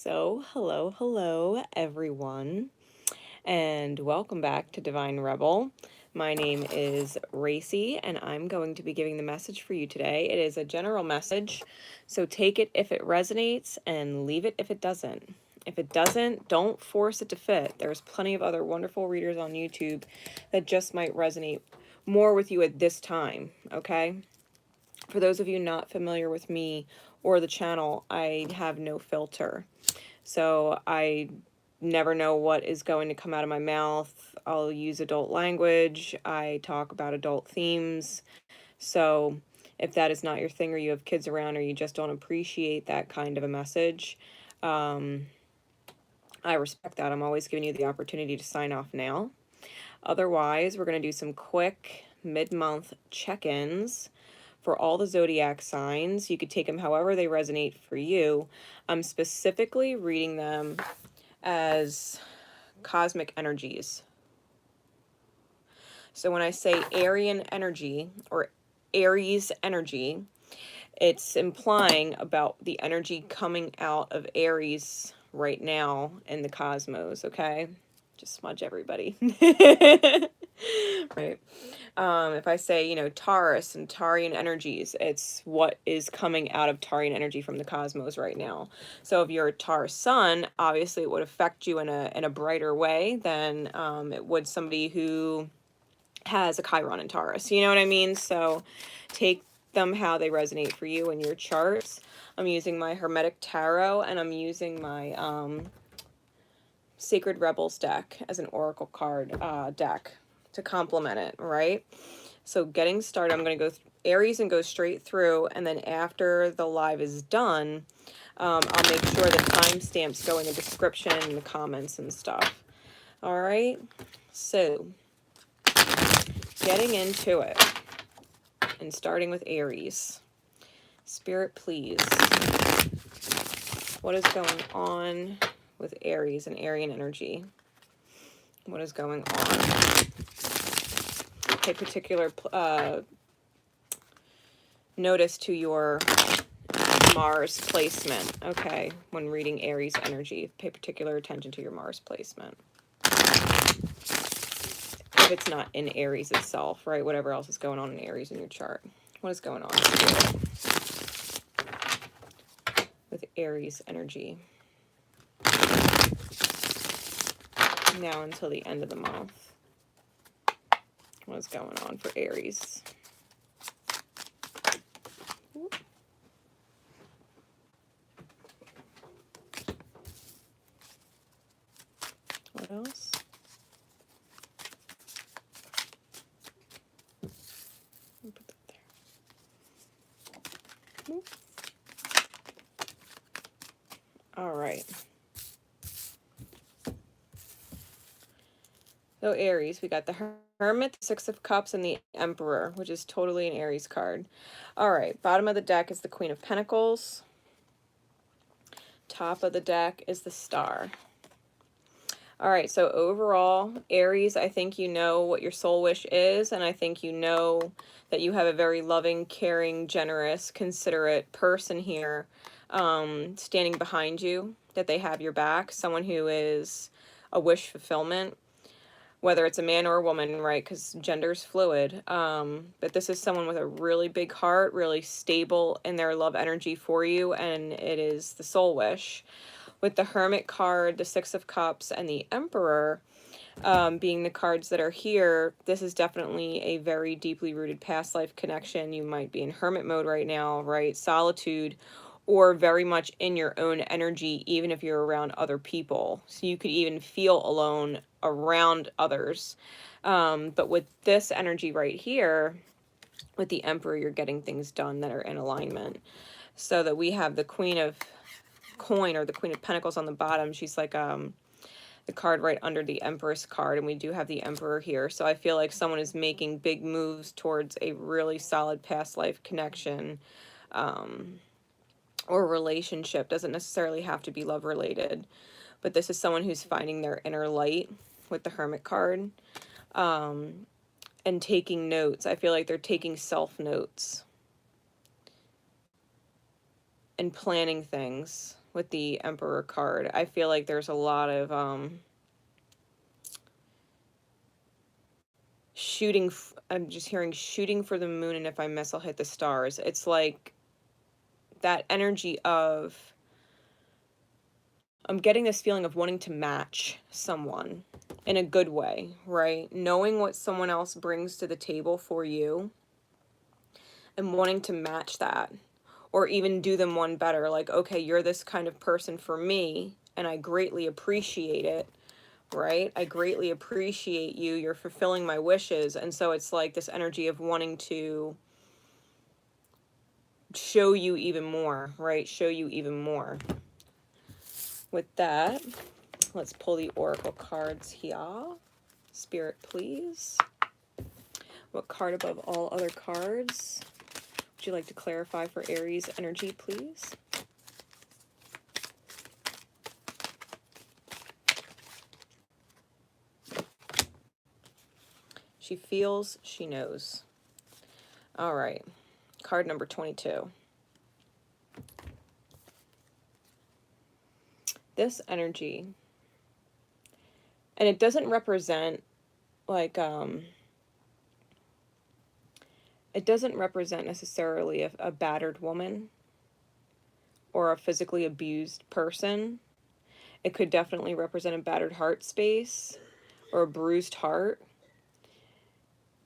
So, hello, everyone, and welcome back to Divine Rebel. My name is Racey, and I'm going to be giving the message for you today. It is a general message, so take it if it resonates and leave it if it doesn't. If it doesn't, don't force it to fit. There's plenty of other wonderful readers on YouTube that just might resonate more with you at this time, okay? For those of you not familiar with me or the channel, I have no filter. So I never know what is going to come out of my mouth. I'll use adult language. I talk about adult themes. So if that is not your thing, or you have kids around, or you just don't appreciate that kind of a message, I respect that. I'm always giving you the opportunity to sign off now. Otherwise, we're going to do some quick mid-month check-ins for all the zodiac signs. You could take them however they resonate for you. I'm specifically reading them as cosmic energies. So when I say Aryan energy or Aries energy, it's implying about the energy coming out of Aries right now in the cosmos, okay? Just smudge everybody. Right. If I say, Taurus and Taurean energies, it's what is coming out of Taurean energy from the cosmos right now. So if you're a Taurus sun, obviously it would affect you in a brighter way than it would somebody who has a Chiron in Taurus. You know what I mean? So take them how they resonate for you in your charts. I'm using my Hermetic Tarot, and I'm using my Sacred Rebels deck as an oracle card deck to complement it, right? So getting started, I'm going to go Aries and go straight through, and then after the live is done, I'll make sure the timestamps go in the description and the comments and stuff. All right, so getting into it and starting with Aries. Spirit, please. What is going on with Aries and Aryan energy? What is going on? Pay particular notice to your Mars placement, okay, when reading Aries energy. Pay particular attention to your Mars placement. If it's not in Aries itself, right? Whatever else is going on in Aries in your chart. What is going on with Aries energy? Now until the end of the month. What is going on for Aries? What else? Put that there. All right. So Aries, we got the Hermit, the Six of Cups, and the Emperor, which is totally an Aries card. All right, bottom of the deck is the Queen of Pentacles. Top of the deck is the Star. All right, so overall, Aries, I think you know what your soul wish is, and I think you know that you have a very loving, caring, generous, considerate person here standing behind you, that they have your back, someone who is a wish fulfillment, whether it's a man or a woman, right, because gender's fluid, but this is someone with a really big heart, really stable in their love energy for you, and it is the soul wish. With the Hermit card, the Six of Cups, and the Emperor being the cards that are here, this is definitely a very deeply rooted past life connection. You might be in hermit mode right now, right? Solitude, or very much in your own energy, even if you're around other people. So you could even feel alone around others. But with this energy right here, with the Emperor, you're getting things done that are in alignment. So that we have the Queen of Coin, or the Queen of Pentacles, on the bottom. She's like the card right under the Empress card, and we do have the Emperor here. So I feel like someone is making big moves towards a really solid past life connection or relationship. Doesn't necessarily have to be love related, but this is someone who's finding their inner light with the Hermit card and taking notes. I feel like they're taking self notes and planning things with the Emperor card. I feel like there's a lot of I'm just hearing shooting for the moon, and if I miss, I'll hit the stars. It's like that energy of, I'm getting this feeling of wanting to match someone in a good way, right? Knowing what someone else brings to the table for you and wanting to match that, or even do them one better. Like, okay, you're this kind of person for me, and I greatly appreciate it, right? I greatly appreciate you. You're fulfilling my wishes. And so it's like this energy of wanting to show you even more, right? Show you even more. With that, let's pull the oracle cards here. Spirit, please. What card above all other cards would you like to clarify for Aries energy, please? She feels, she knows. All right. Card number 22. This energy, and it doesn't represent like it doesn't represent necessarily a battered woman or a physically abused person. It could definitely represent a battered heart space or a bruised heart,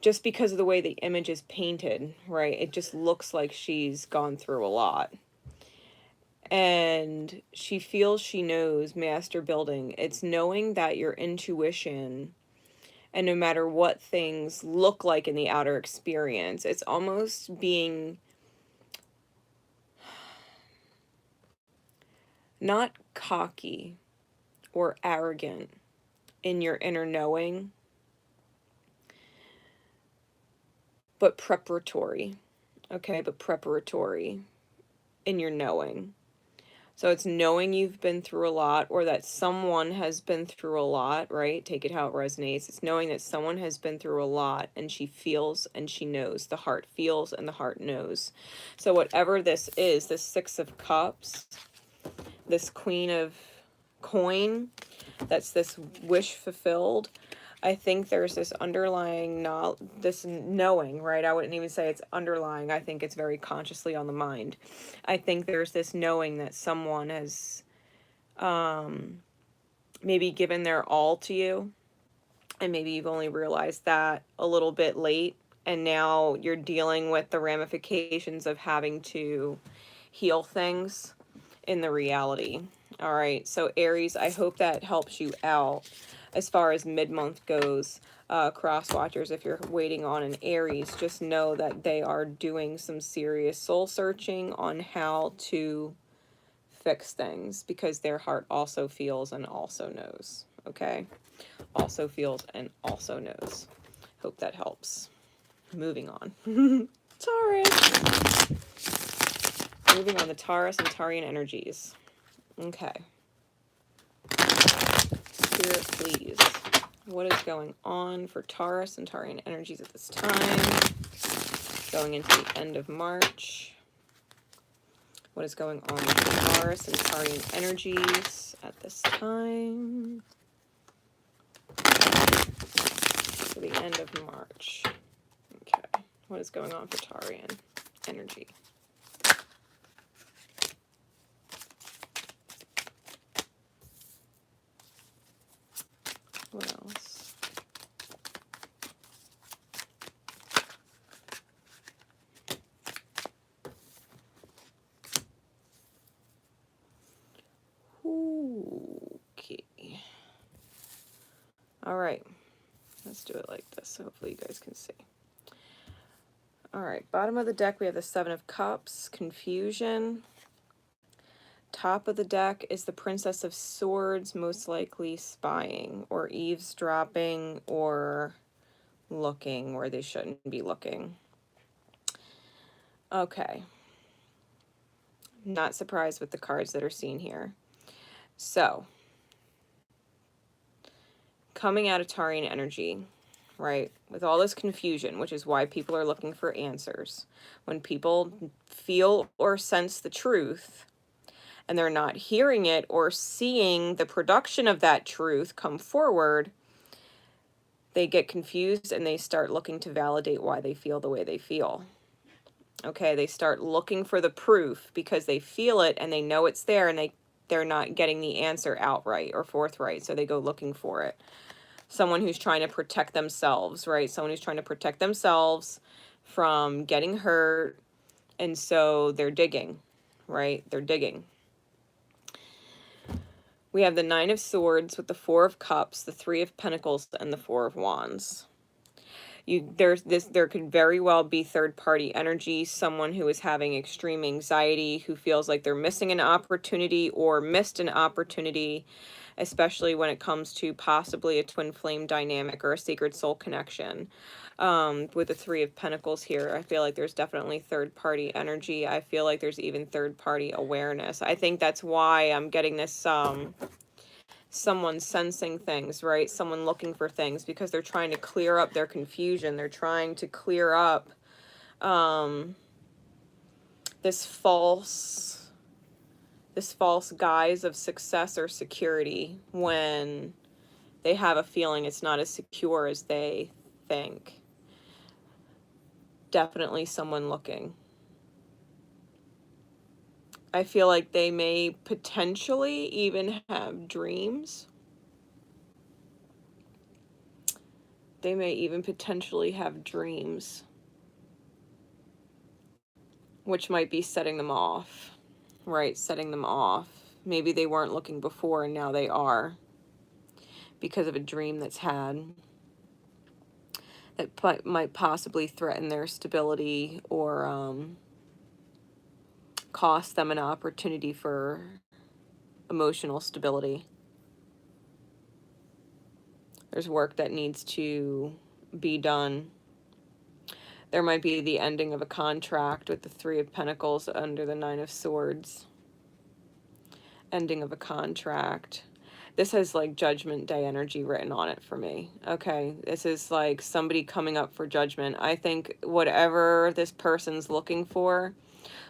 just because of the way the image is painted, right? It just looks like she's gone through a lot. And she feels, she knows, master building. It's knowing that your intuition, and no matter what things look like in the outer experience, it's almost being not cocky or arrogant in your inner knowing, but preparatory. Okay, but preparatory in your knowing. So it's knowing you've been through a lot, or that someone has been through a lot, right? Take it how it resonates. It's knowing that someone has been through a lot, and she feels and she knows. The heart feels and the heart knows. So whatever this is, this Six of Cups, this Queen of Coin, that's this wish fulfilled. I think there's this underlying, this knowing, right? I wouldn't even say it's underlying. I think it's very consciously on the mind. I think there's this knowing that someone has maybe given their all to you, and maybe you've only realized that a little bit late, and now you're dealing with the ramifications of having to heal things in the reality. All right, so Aries, I hope that helps you out as far as mid-month goes. Cross watchers, if you're waiting on an Aries, just know that they are doing some serious soul searching on how to fix things, because their heart also feels and also knows. Okay, also feels and also knows. Hope that helps. Moving on. Taurus. Moving on to Taurus and Taurian energies. Okay. Spirit, please. What is going on for Taurus and Taurian energies at this time? Going into the end of March. What is going on with Taurus and Taurian energies at this time? To the end of March. Okay. What is going on for Taurian energy? What else? Okay. All right. Let's do it like this, so hopefully you guys can see. All right. Bottom of the deck, we have the Seven of Cups, confusion. Top of the deck is the Princess of Swords, most likely spying or eavesdropping or looking where they shouldn't be looking. Okay. Not surprised with the cards that are seen here. So, coming out of Taurian energy, right, with all this confusion, which is why people are looking for answers. When people feel or sense the truth, and they're not hearing it or seeing the production of that truth come forward, they get confused and they start looking to validate why they feel the way they feel. Okay, they start looking for the proof because they feel it and they know it's there, and they're not getting the answer outright or forthright, so they go looking for it. Someone who's trying to protect themselves, right? Someone who's trying to protect themselves from getting hurt, and so they're digging, right? They're digging. We have the Nine of Swords with the Four of Cups, the Three of Pentacles, and the Four of Wands. There could very well be third-party energy, someone who is having extreme anxiety, who feels like they're missing an opportunity or missed an opportunity, especially when it comes to possibly a twin flame dynamic or a sacred soul connection. With the Three of Pentacles here, I feel like there's definitely third-party energy. I feel like there's even third-party awareness. I think that's why I'm getting this someone sensing things, right? Someone looking for things because they're trying to clear up their confusion. They're trying to clear up this false guise of success or security when they have a feeling it's not as secure as they think. Definitely someone looking. I feel like they may potentially even have dreams. They may even potentially have dreams, which might be setting them off, right? Setting them off. Maybe they weren't looking before and now they are because of a dream that's had that might possibly threaten their stability or cost them an opportunity for emotional stability. There's work that needs to be done. There might be the ending of a contract with the Three of Pentacles under the Nine of Swords. Ending of a contract. This has like Judgment Day energy written on it for me. Okay, this is like somebody coming up for judgment. I think whatever this person's looking for,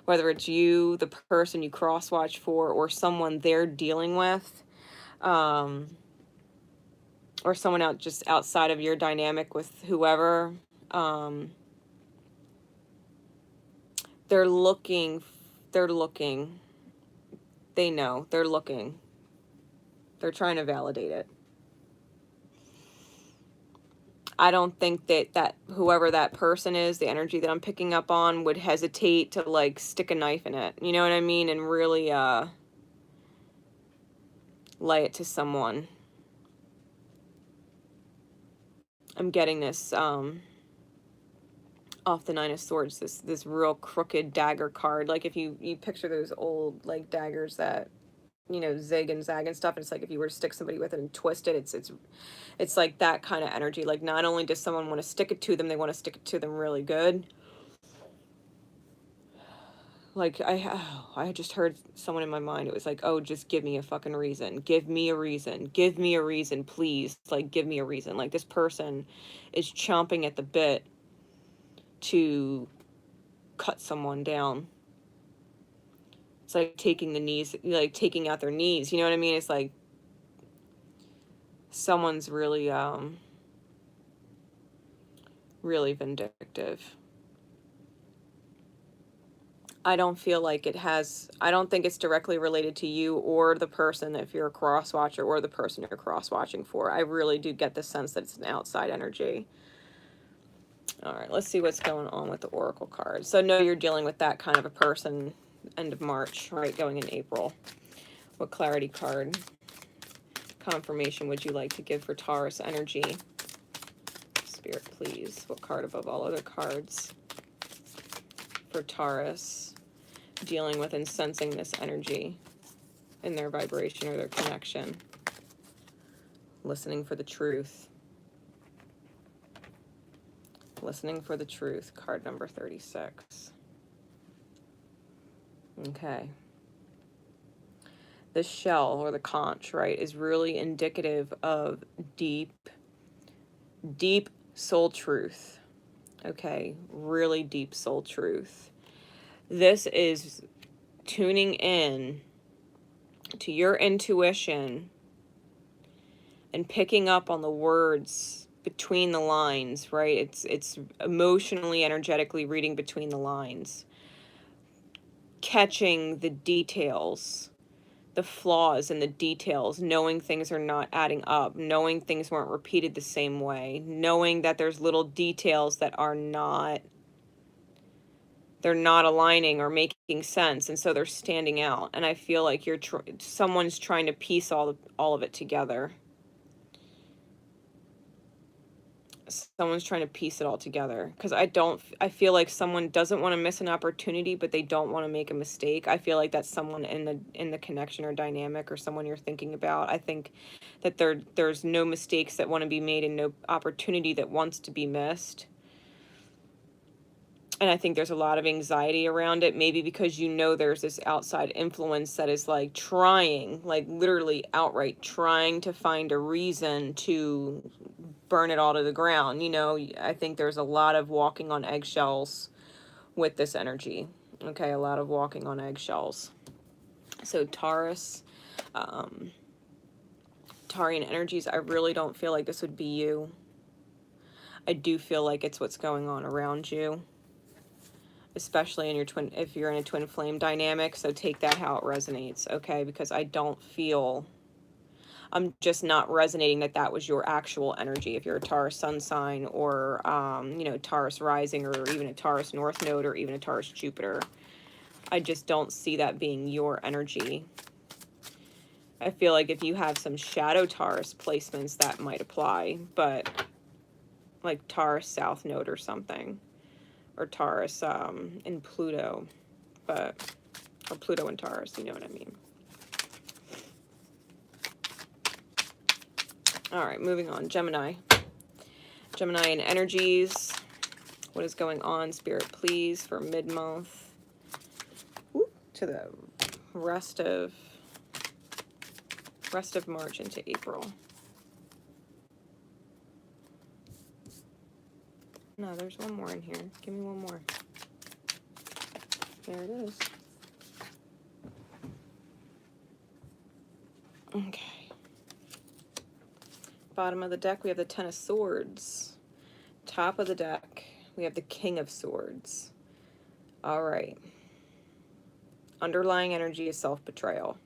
whether it's you, the person you cross-watch for, or someone they're dealing with, or someone out just outside of your dynamic with whoever, they're looking, they know, they're looking. They're trying to validate it. I don't think that whoever that person is, the energy that I'm picking up on, would hesitate to like stick a knife in it. You know what I mean? And really lay it to someone. I'm getting this off the Nine of Swords, this real crooked dagger card. Like if you picture those old like daggers that, you know, zig and zag and stuff, and it's like if you were to stick somebody with it and twist it, it's like that kind of energy. Like not only does someone want to stick it to them, they want to stick it to them really good. Like I just heard someone in my mind. It was like, oh, just give me a fucking reason. Give me a reason. Give me a reason, please. Like, give me a reason. Like this person is chomping at the bit to cut someone down. It's like taking the knees, like taking out their knees. You know what I mean? It's like someone's really, really vindictive. I don't feel like it has, I don't think it's directly related to you or the person if you're a cross-watcher or the person you're cross-watching for. I really do get the sense that it's an outside energy. All right, let's see what's going on with the Oracle card. So know you're dealing with that kind of a person end of March, right, going in April. What clarity card confirmation would you like to give for Taurus energy? Spirit, please. What card above all other cards for Taurus dealing with and sensing this energy in their vibration or their connection? Listening for the truth. Listening for the truth. Card number 36. Okay. The shell or the conch, right, is really indicative of deep soul truth. Okay, really deep soul truth. This is tuning in to your intuition and picking up on the words between the lines, right? It's emotionally, energetically reading between the lines, catching the details, the flaws in the details, knowing things are not adding up, knowing things weren't repeated the same way, knowing that there's little details that are not, they're not aligning or making sense, and so they're standing out. And I feel like someone's trying to piece all of it together. Someone's trying to piece it all together, because I feel like someone doesn't want to miss an opportunity, but they don't want to make a mistake. I feel like that's someone in the connection or dynamic, or someone you're thinking about. I think that there's no mistakes that want to be made and no opportunity that wants to be missed. And I think there's a lot of anxiety around it, maybe because there's this outside influence that is like trying, like literally outright trying to find a reason to burn it all to the ground. I think there's a lot of walking on eggshells with this energy. Okay, a lot of walking on eggshells. So Taurus, Taurian energies, I really don't feel like this would be you. I do feel like it's what's going on around you, especially in if you're in a twin flame dynamic. So take that how it resonates, okay? Because I'm just not resonating that was your actual energy. If you're a Taurus sun sign, or Taurus rising, or even a Taurus north node, or even a Taurus Jupiter, I just don't see that being your energy. I feel like if you have some shadow Taurus placements, that might apply, but like Taurus south node or something, or Taurus in Pluto, or Pluto and Taurus, you know what I mean. All right, moving on. Gemini and energies. What is going on, Spirit, please, for mid-month to the rest of March into April. No, there's one more in here. Give me one more. There it is. Okay. Bottom of the deck, we have the Ten of Swords. Top of the deck, we have the King of Swords. All right. Underlying energy is self-betrayal.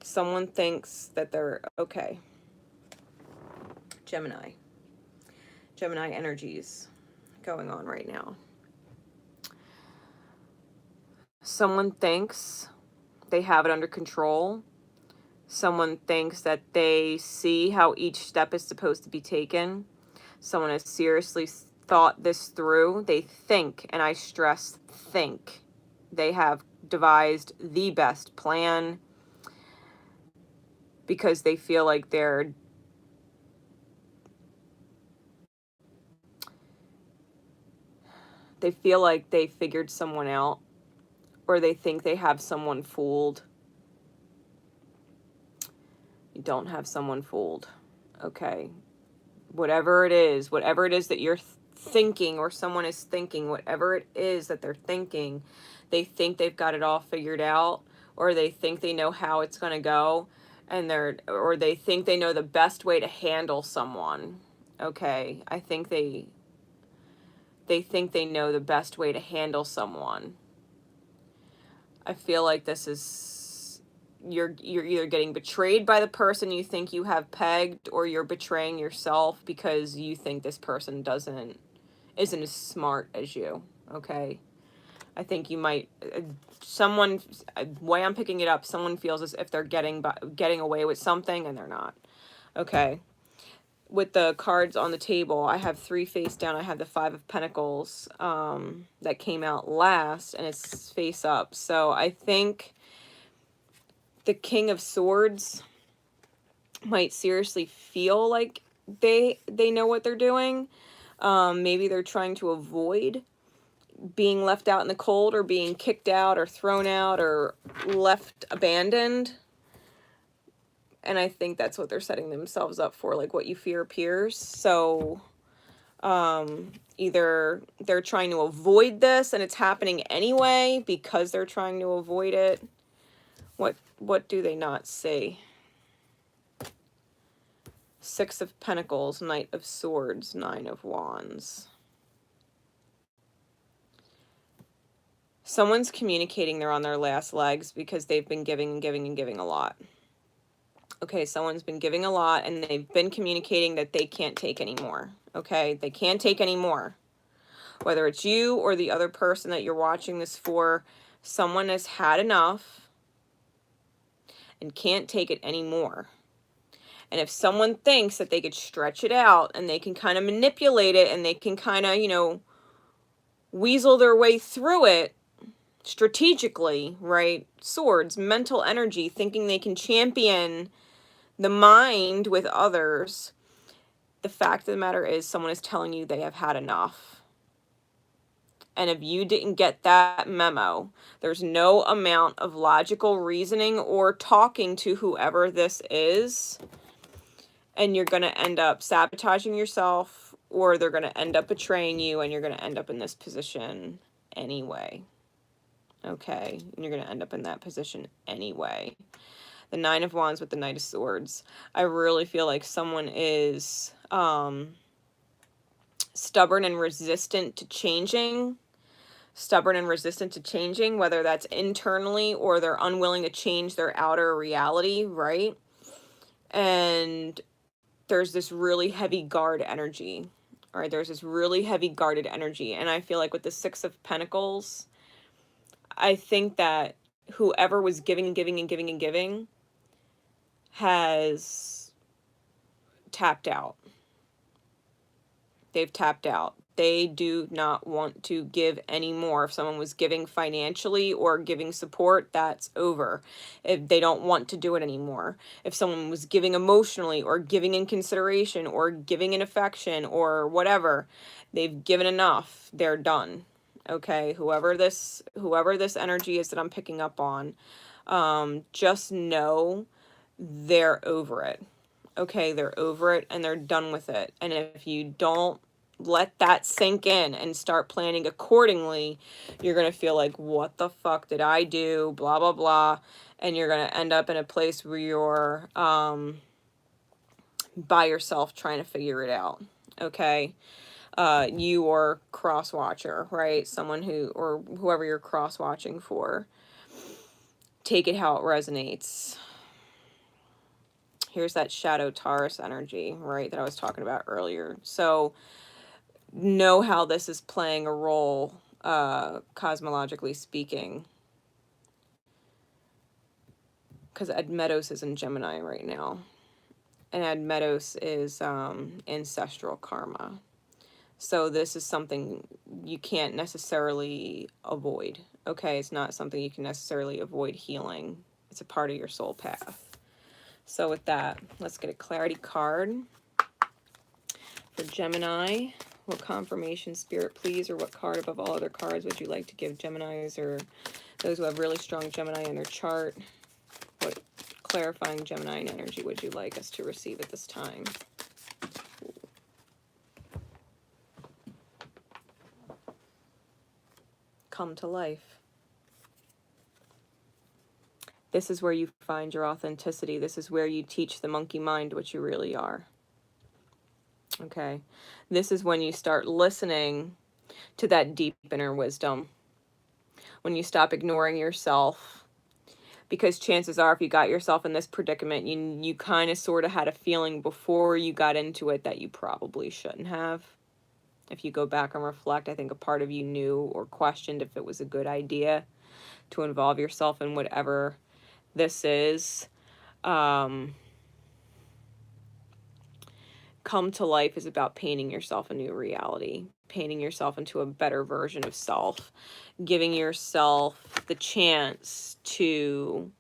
Someone thinks that they're okay. Gemini energies going on right now. Someone thinks they have it under control. Someone thinks that they see how each step is supposed to be taken. Someone has seriously thought this through. They think, and I stress think, they have devised the best plan, because they feel like they figured someone out, or they think they have someone fooled. You don't have someone fooled, okay? Whatever it is that you're thinking, or someone is thinking, whatever it is that they're thinking, they think they've got it all figured out, or they think they know how it's going to go, or they think they know the best way to handle someone, okay? I think they think they know the best way to handle someone. I feel like this is, you're either getting betrayed by the person you think you have pegged, or you're betraying yourself because you think this person isn't as smart as you, okay? I think you might, way I'm picking it up, someone feels as if they're getting away with something, and they're not, okay? With the cards on the table, I have 3 face down. I have the 5 of Pentacles that came out last, and it's face up. So I think the King of Swords might seriously feel like they know what they're doing. Maybe they're trying to avoid being left out in the cold, or being kicked out, or thrown out, or left abandoned. And I think that's what they're setting themselves up for, like what you fear appears. So either they're trying to avoid this, and it's happening anyway because they're trying to avoid it. What do they not see? Six of Pentacles, Knight of Swords, Nine of Wands. Someone's communicating they're on their last legs because they've been giving and giving and giving a lot. Okay, someone's been giving a lot and they've been communicating that they can't take anymore. Okay, they can't take anymore. Whether it's you or the other person that you're watching this for, someone has had enough and can't take it anymore. And if someone thinks that they could stretch it out and they can kind of manipulate it and they can kind of, you know, weasel their way through it strategically, right? Swords, mental energy, thinking they can champion the mind with others. The fact of the matter is someone is telling you they have had enough. And if you didn't get that memo, there's no amount of logical reasoning or talking to whoever this is, and you're going to end up sabotaging yourself, or they're going to end up betraying you, and you're going to end up in this position anyway. Okay, and you're going to end up in that position anyway. The Nine of Wands with the Knight of Swords. I really feel like someone is stubborn and resistant to changing. Stubborn and resistant to changing, whether that's internally or they're unwilling to change their outer reality, right? And there's this really heavy guard energy. All right, there's this really heavy guarded energy. And I feel like with the Six of Pentacles, I think that whoever was giving and giving and giving and giving has tapped out. They've tapped out. They do not want to give anymore. If someone was giving financially or giving support, that's over. If they don't want to do it anymore. If someone was giving emotionally or giving in consideration or giving in affection or whatever, they've given enough. They're done. Okay, whoever this energy is that I'm picking up on, just know they're over it. Okay, they're over it and they're done with it. And if you don't let that sink in and start planning accordingly, you're going to feel like, what the fuck did I do? Blah, blah, blah. And you're going to end up in a place where you're by yourself trying to figure it out. Okay. You or cross watcher, right? Someone who, or whoever you're cross watching for. Take it how it resonates. Here's that shadow Taurus energy, right, that I was talking about earlier. So know how this is playing a role, cosmologically speaking. Because Admetos is in Gemini right now. And Admetos is ancestral karma. So this is something you can't necessarily avoid. Okay, it's not something you can necessarily avoid healing. It's a part of your soul path. So with that, let's get a clarity card for Gemini. What confirmation, Spirit, please, or what card above all other cards would you like to give Geminis or those who have really strong Gemini in their chart? What clarifying Gemini energy would you like us to receive at this time? Come to life. This is where you find your authenticity. This is where you teach the monkey mind what you really are. Okay. This is when you start listening to that deep inner wisdom. When you stop ignoring yourself. Because chances are, if you got yourself in this predicament, you kind of sort of had a feeling before you got into it that you probably shouldn't have. If you go back and reflect, I think a part of you knew or questioned if it was a good idea to involve yourself in whatever this is. Come to life is about painting yourself a new reality, painting yourself into a better version of self, giving yourself the chance to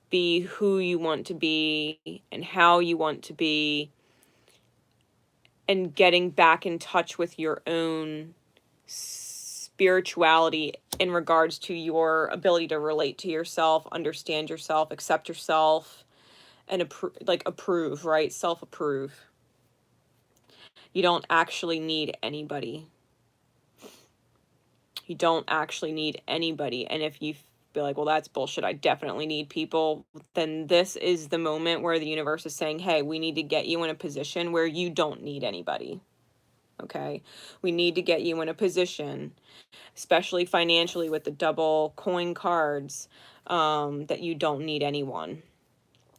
be who you want to be and how you want to be, and getting back in touch with your own spirituality in regards to your ability to relate to yourself, understand yourself, accept yourself, and approve, right? Self-approve. You don't actually need anybody. You don't actually need anybody. And if you be like, well, that's bullshit, I definitely need people, then this is the moment where the universe is saying, hey, we need to get you in a position where you don't need anybody. Okay, we need to get you in a position, especially financially with the double coin cards, that you don't need anyone.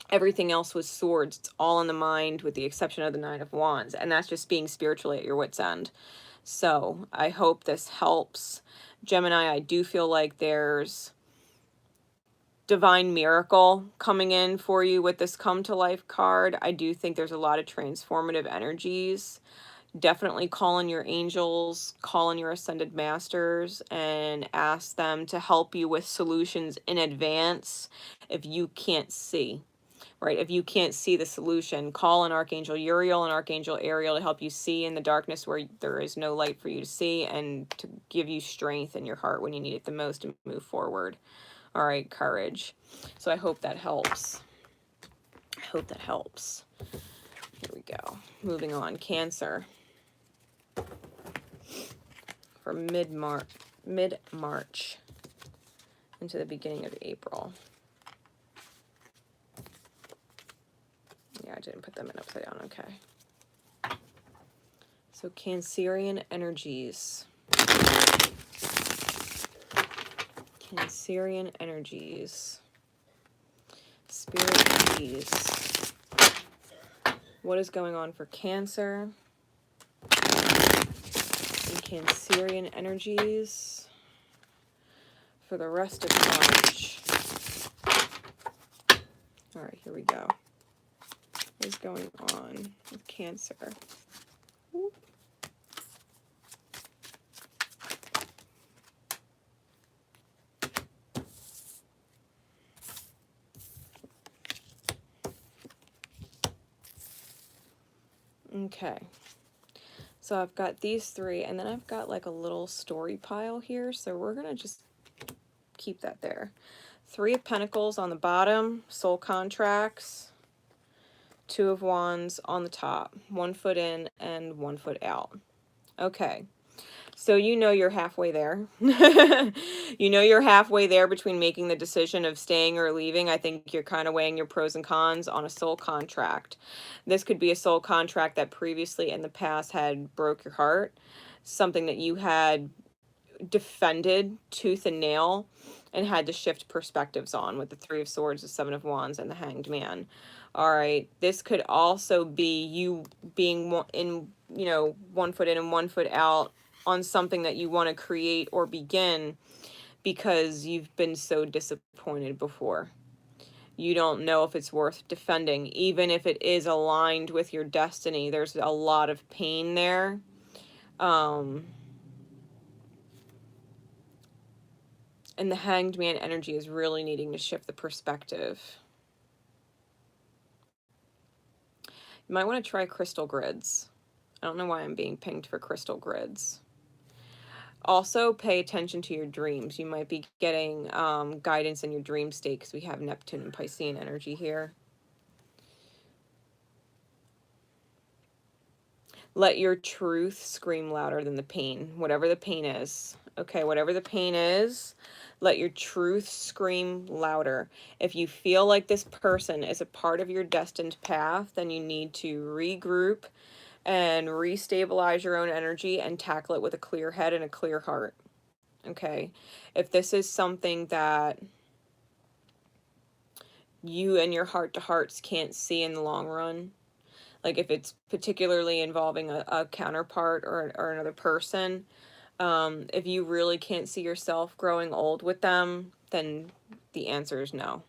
Everything else was swords. It's all in the mind with the exception of the Nine of Wands. And that's just being spiritually at your wit's end. So I hope this helps. Gemini, I do feel like there's divine miracle coming in for you with this come to life card. I do think there's a lot of transformative energies. Definitely call in your angels, call in your ascended masters, and ask them to help you with solutions in advance if you can't see. Right? If you can't see the solution, call an Archangel Uriel and Archangel Ariel to help you see in the darkness where there is no light for you to see, and to give you strength in your heart when you need it the most to move forward. All right, courage. So I hope that helps. I hope that helps. Here we go. Moving on. Cancer. For mid-March into the beginning of April. Yeah, I didn't put them in upside down. Okay. So Cancerian energies. Cancerian energies. Spirit keys. What is going on for Cancer? And Cancerian energies for the rest of March. All right, here we go. What is going on with Cancer? Okay. So I've got these three, and then I've got like a little story pile here, so we're going to just keep that there. Three of Pentacles on the bottom, soul contracts. Two of Wands on the top, 1 foot in and 1 foot out. Okay, so you know you're halfway there. You know you're halfway there between making the decision of staying or leaving. I think you're kind of weighing your pros and cons on a soul contract. This could be a soul contract that previously in the past had broke your heart, something that you had defended tooth and nail and had to shift perspectives on with the Three of Swords, the Seven of Wands, and the Hanged Man. All right, this could also be you being in, 1 foot in and 1 foot out on something that you want to create or begin because you've been so disappointed before. You don't know if it's worth defending, even if it is aligned with your destiny. There's a lot of pain there. And the Hanged Man energy is really needing to shift the perspective. You might want to try crystal grids. I don't know why I'm being pinged for crystal grids. Also, pay attention to your dreams. You might be getting guidance in your dream state because we have Neptune and Piscean energy here. Let your truth scream louder than the pain, whatever the pain is. Okay, whatever the pain is, let your truth scream louder. If you feel like this person is a part of your destined path, then you need to regroup and restabilize your own energy and tackle it with a clear head and a clear heart. Okay, if this is something that you and your heart-to-hearts can't see in the long run, like if it's particularly involving a counterpart or another person, if you really can't see yourself growing old with them, then the answer is no.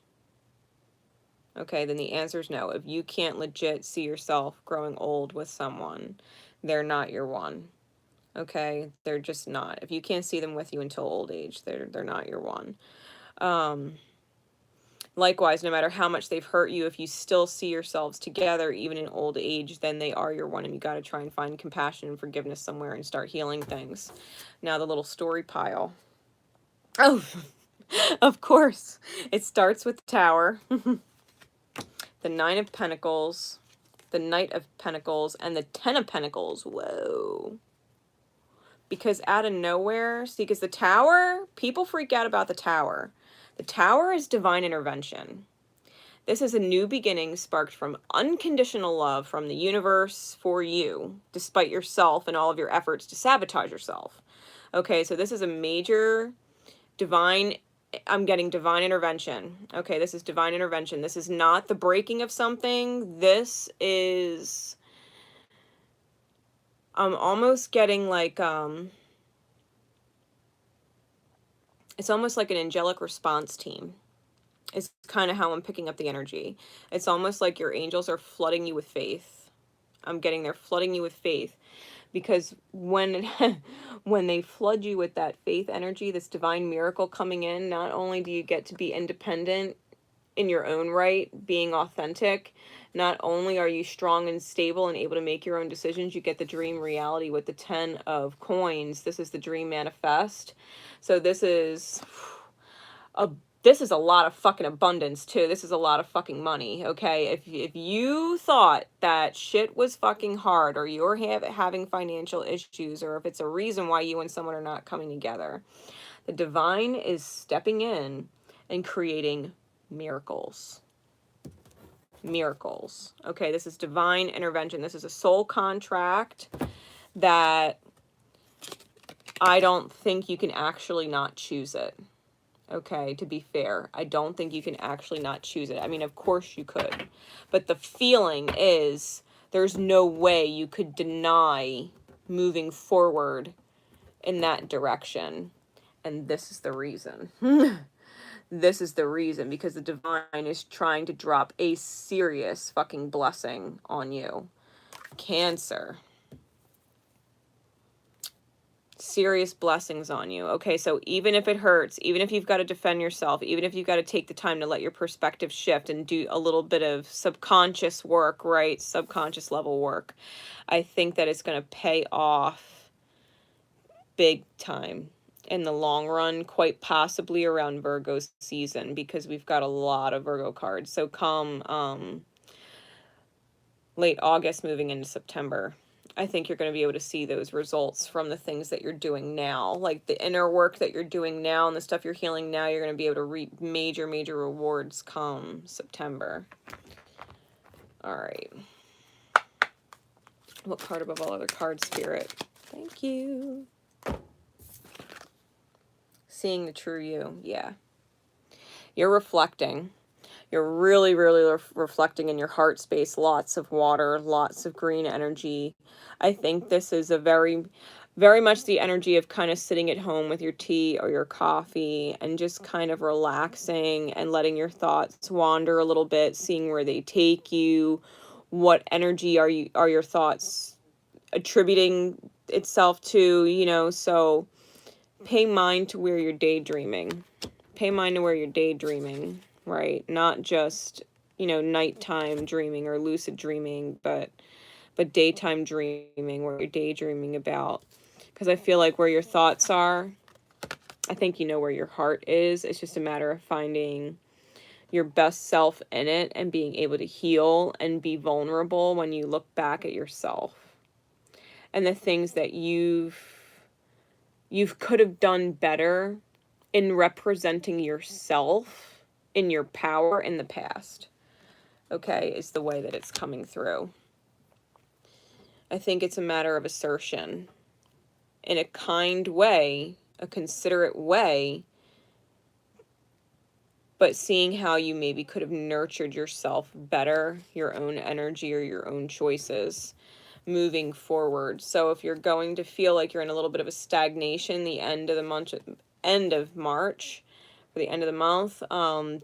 Okay, then the answer is no. If you can't legit see yourself growing old with someone, they're not your one. Okay, they're just not. If you can't see them with you until old age, they're not your one. Likewise, no matter how much they've hurt you, if you still see yourselves together, even in old age, then they are your one, and you got to try and find compassion and forgiveness somewhere and start healing things. Now, the little story pile. Oh, of course. It starts with the Tower, the Nine of Pentacles, the Knight of Pentacles, and the Ten of Pentacles. Whoa. Because out of nowhere, see, because the Tower, people freak out about the Tower. The Tower is divine intervention. This is a new beginning sparked from unconditional love from the universe for you, despite yourself and all of your efforts to sabotage yourself. Okay, so this is a major divine, I'm getting divine intervention. Okay, this is divine intervention. This is not the breaking of something. This is, I'm almost getting like, it's almost like an angelic response team. It's kind of how I'm picking up the energy. It's almost like your angels are flooding you with faith. I'm getting they're flooding you with faith, because when when they flood you with that faith energy, this divine miracle coming in, not only do you get to be independent in your own right, being authentic, not only are you strong and stable and able to make your own decisions, you get the dream reality with the 10 of coins. This is the dream manifest. So this is a lot of fucking abundance too. This is a lot of fucking money, okay? If you thought that shit was fucking hard, or you're having financial issues, or if it's a reason why you and someone are not coming together, the divine is stepping in and creating miracles. Miracles. Okay, this is divine intervention. This is a soul contract that I don't think you can actually not choose it. Okay, to be fair, I don't think you can actually not choose it. I mean, of course you could, but the feeling is there's no way you could deny moving forward in that direction. And this is the reason. This is the reason, because the divine is trying to drop a serious fucking blessing on you. Cancer. Serious blessings on you. Okay, so even if it hurts, even if you've got to defend yourself, even if you've got to take the time to let your perspective shift and do a little bit of subconscious work, right? Subconscious level work. I think that it's going to pay off big time in the long run, quite possibly around Virgo season, because we've got a lot of Virgo cards. So come late August moving into September, I think you're going to be able to see those results from the things that you're doing now, like the inner work that you're doing now and the stuff you're healing now. You're going to be able to reap major rewards come September. All right. What card above all other cards, Spirit? Thank you. Seeing the true you. Yeah. You're reflecting. You're really reflecting in your heart space. Lots of water, lots of green energy. I think this is a very much the energy of kind of sitting at home with your tea or your coffee and just kind of relaxing and letting your thoughts wander a little bit, seeing where they take you. What energy are your thoughts attributing itself to, you know? So pay mind to where you're daydreaming. Pay mind to where you're daydreaming. Right? Not just, you know, nighttime dreaming or lucid dreaming, but daytime dreaming, where you're daydreaming about. Because I feel like where your thoughts are, I think you know where your heart is. It's just a matter of finding your best self in it and being able to heal and be vulnerable when you look back at yourself. And the things that you've could have done better in representing yourself in your power in the past, okay, is the way that it's coming through. I think it's a matter of assertion in a kind way, a considerate way, but seeing how you maybe could have nurtured yourself better, your own energy or your own choices moving forward. So if you're going to feel like you're in a little bit of a stagnation the end of March, the end of the month,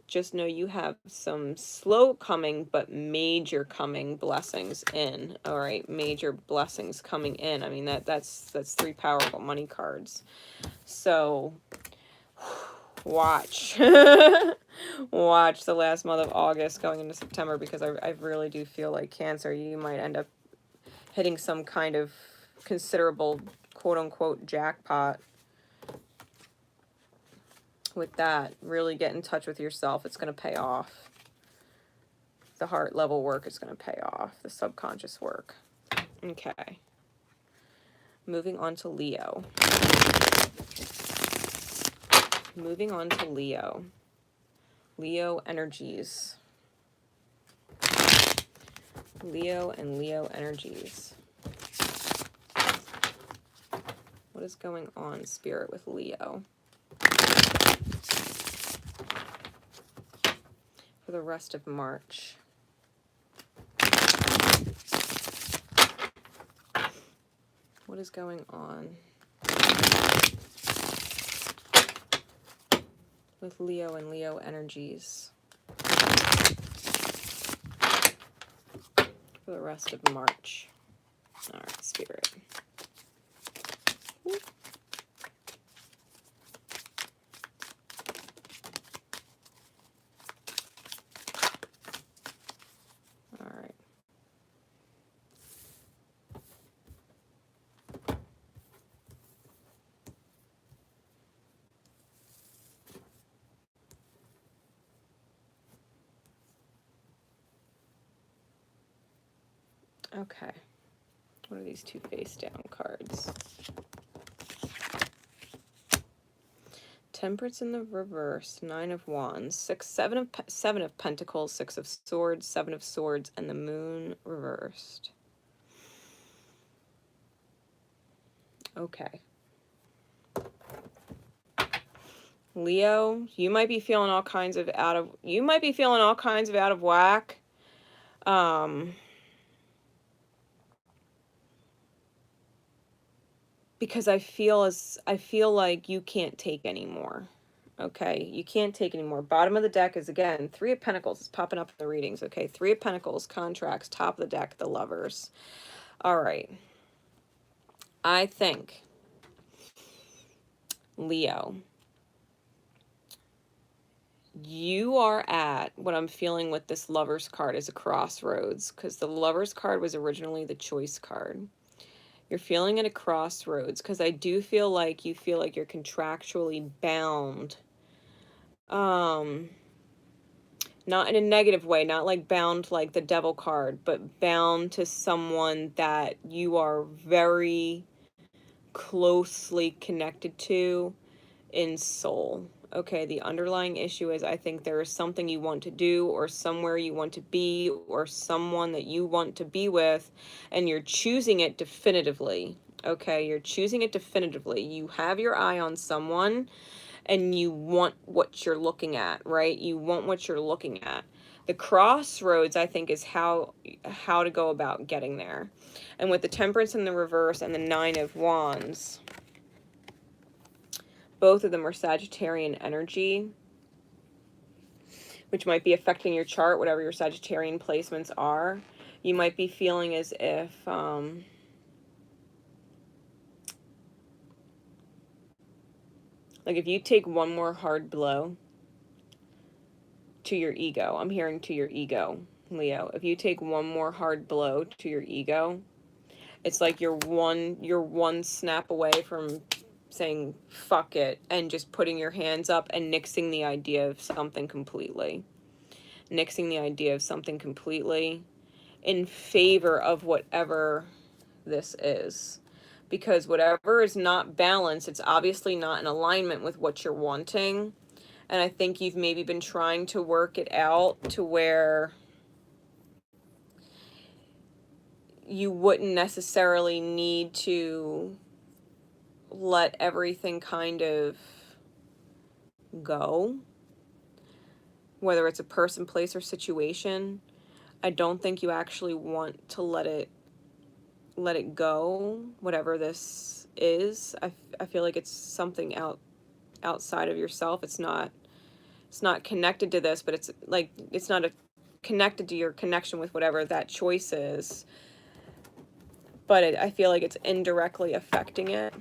just know you have some slow coming but major coming blessings in. All right, major blessings coming in. I mean, that's 3 powerful money cards. So watch watch the last month of August going into September, because I really do feel like Cancer, you might end up hitting some kind of considerable quote-unquote jackpot with that. Really get in touch with yourself. It's going to pay off. The heart level work is going to pay off. The subconscious work. Okay. Moving on to Leo. Leo energies. Leo and Leo energies. What is going on, Spirit, with Leo for the rest of March? What is going on with Leo and Leo energies for the rest of March? All right, Spirit. Woo. All right. Okay. What are these two face down cards? Temperance in the reverse, 9 of Wands, 7 of Pentacles, 6 of Swords, 7 of Swords, and the Moon reversed. Okay. Leo, you might be feeling all kinds of out of whack. Because I feel like you can't take anymore. Okay, you can't take anymore. Bottom of the deck is, again, 3 of Pentacles. It's popping up in the readings. Okay, 3 of Pentacles, contracts, top of the deck, the Lovers. All right. I think, Leo, you are at what I'm feeling with this Lovers card is a crossroads, because the Lovers card was originally the Choice card. You're feeling at a crossroads because I do feel like you feel like you're contractually bound. Not in a negative way, not like bound like the Devil card, but bound to someone that you are very closely connected to in soul. Okay, the underlying issue is I think there is something you want to do or somewhere you want to be or someone that you want to be with, and you're choosing it definitively. Okay, you're choosing it definitively. You have your eye on someone and you want what you're looking at, right? You want what you're looking at. The crossroads, I think, is how to go about getting there. And with the Temperance in the reverse and the 9 of Wands, both of them are Sagittarian energy, which might be affecting your chart, whatever your Sagittarian placements are. You might be feeling as if like if you take one more hard blow to your ego, I'm hearing to your ego, Leo. If you take one more hard blow to your ego, it's like you're one snap away from saying fuck it and just putting your hands up and nixing the idea of something completely. Nixing the idea of something completely in favor of whatever this is. Because whatever is not balanced, it's obviously not in alignment with what you're wanting. And I think you've maybe been trying to work it out to where you wouldn't necessarily need to let everything kind of go, whether it's a person, place, or situation. I don't think you actually want to let it go, whatever this is. I feel like it's something outside of yourself. It's not connected to this, but it's like it's not connected to your connection with whatever that choice is. But I feel like it's indirectly affecting it.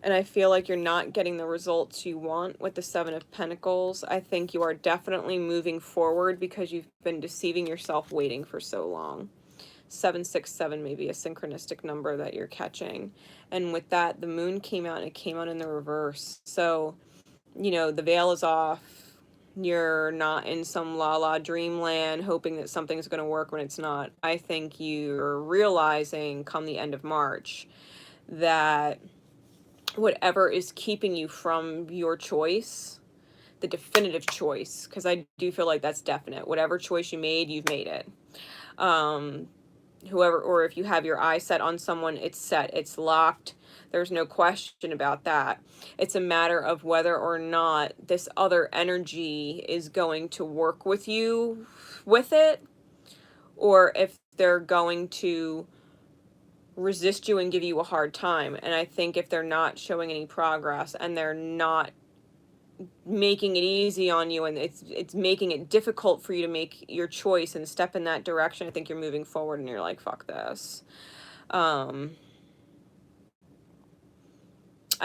And I feel like you're not getting the results you want with the 7 of Pentacles. I think you are definitely moving forward because you've been deceiving yourself waiting for so long. 767 may be a synchronistic number that you're catching. And with that, the moon came out and it came out in the reverse. So, you know, the veil is off. You're not in some la-la dreamland hoping that something's going to work when it's not. I think you're realizing come the end of March that whatever is keeping you from your choice, the definitive choice, because I do feel like that's definite. Whatever choice you made, you've made it. Whoever, or if you have your eye set on someone, it's set, it's locked. There's no question about that. It's a matter of whether or not this other energy is going to work with you with it, or if they're going to resist you and give you a hard time. And I think if they're not showing any progress and they're not making it easy on you, and it's making it difficult for you to make your choice and step in that direction, I think you're moving forward and you're like, fuck this. I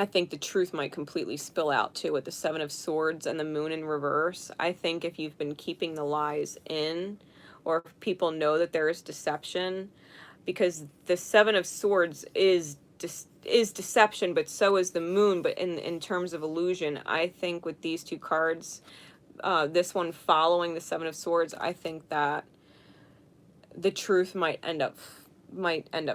think the truth might completely spill out too with the Seven of Swords and the Moon in reverse. I think if you've been keeping the lies in, or if people know that there is deception, because the Seven of Swords is deception, but so is the Moon. But in terms of illusion, I think with these two cards, this one following the Seven of Swords, I think that the truth might end up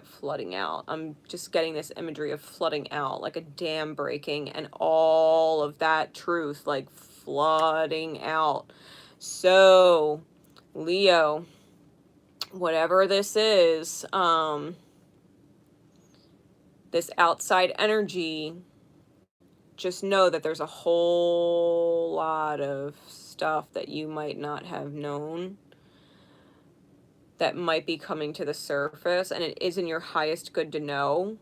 flooding out. I'm just getting this imagery of flooding out, like a dam breaking, and all of that truth like flooding out. So, Leo, whatever this is, this outside energy, just know that there's a whole lot of stuff that you might not have known that might be coming to the surface, and it is in your highest good to know.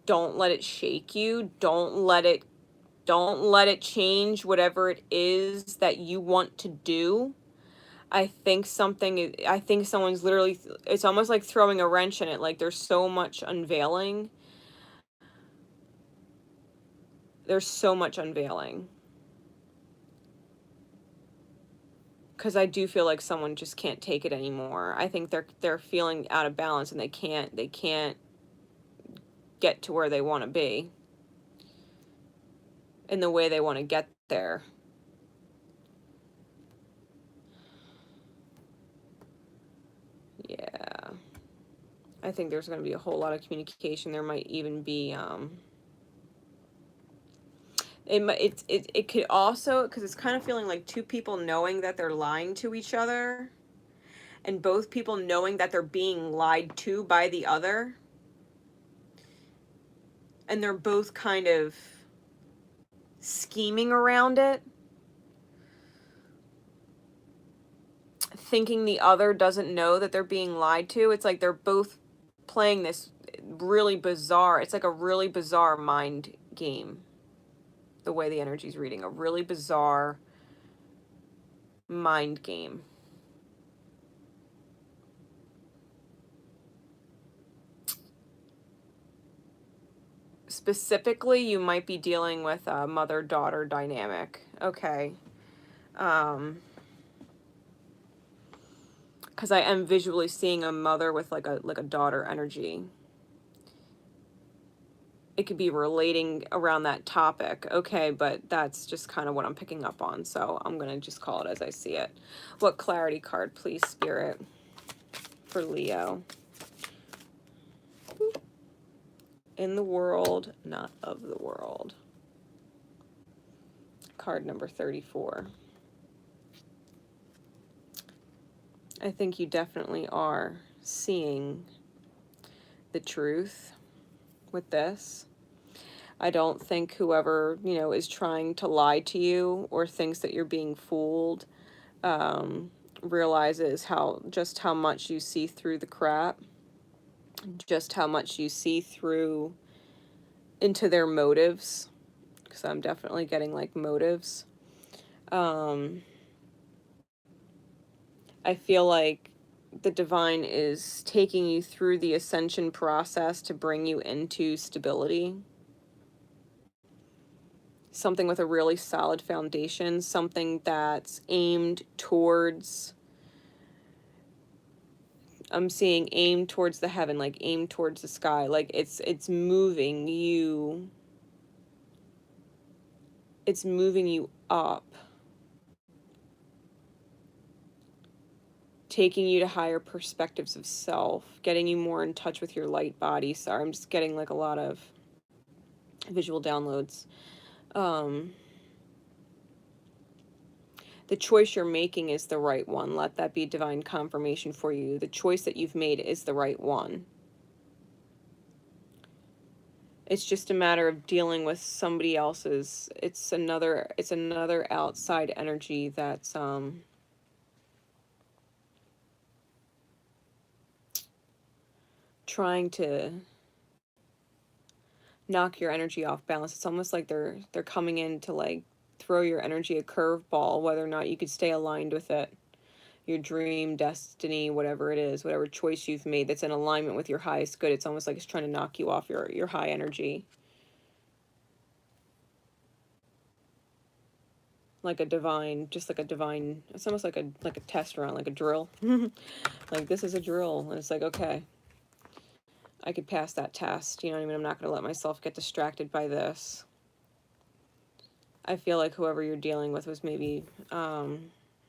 Don't let it shake you. Don't let it change whatever it is that you want to do. I think someone's literally, it's almost like throwing a wrench in it. Like there's so much unveiling. There's so much unveiling. Because I do feel like someone just can't take it anymore. I think they're feeling out of balance, and they can't get to where they want to be in the way they want to get there. Yeah. I think there's going to be a whole lot of communication. There might even be it could also, because it's kind of feeling like two people knowing that they're lying to each other, and both people knowing that they're being lied to by the other, and they're both kind of scheming around it, thinking the other doesn't know that they're being lied to. It's like they're both playing this really bizarre, it's like a really bizarre mind game, the way the energy's reading, a really bizarre mind game. Specifically, you might be dealing with a mother-daughter dynamic. Okay. Because I am visually seeing a mother with like a daughter energy. It could be relating around that topic. Okay, but that's just kind of what I'm picking up on. So I'm going to just call it as I see it. What clarity card, please, Spirit, for Leo? In the world, not of the world. Card number 34. I think you definitely are seeing the truth with this. I don't think whoever, is trying to lie to you or thinks that you're being fooled realizes just how much you see through the crap, just how much you see through into their motives, because I'm definitely getting like motives. I feel like the divine is taking you through the ascension process to bring you into stability. Something with a really solid foundation, something that's aimed towards, I'm seeing aimed towards the heaven, like aimed towards the sky, like it's moving you, it's moving you up, taking you to higher perspectives of self, getting you more in touch with your light body. Sorry, I'm just getting like a lot of visual downloads. The choice you're making is the right one. Let that be divine confirmation for you. The choice that you've made is the right one. It's just a matter of dealing with somebody else's. It's another outside energy that's trying to knock your energy off balance. It's almost like they're coming in to like throw your energy a curveball, whether or not you could stay aligned with it. Your dream, destiny, whatever it is, whatever choice you've made that's in alignment with your highest good. It's almost like it's trying to knock you off your high energy. Like a divine, just like a divine, it's almost like a test run, like a drill. Like, this is a drill. And it's like, okay, I could pass that test. You know what I mean? I'm not going to let myself get distracted by this. I feel like whoever you're dealing with was maybe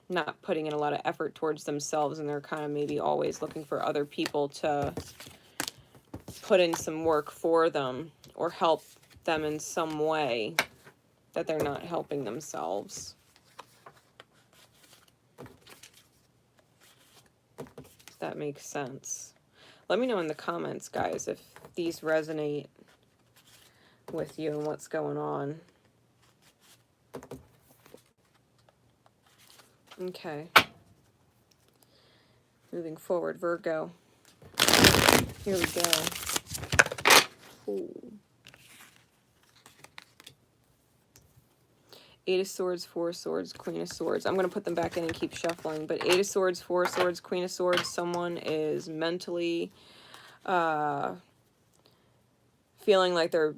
not putting in a lot of effort towards themselves, and they're kind of maybe always looking for other people to put in some work for them or help them in some way that they're not helping themselves. If that makes sense. Let me know in the comments, guys, if these resonate with you and what's going on. Okay. Moving forward, Virgo. Here we go. Ooh. Eight of Swords, Four of Swords, Queen of Swords. I'm going to put them back in and keep shuffling. But Eight of Swords, Four of Swords, Queen of Swords. Someone is mentally feeling like they're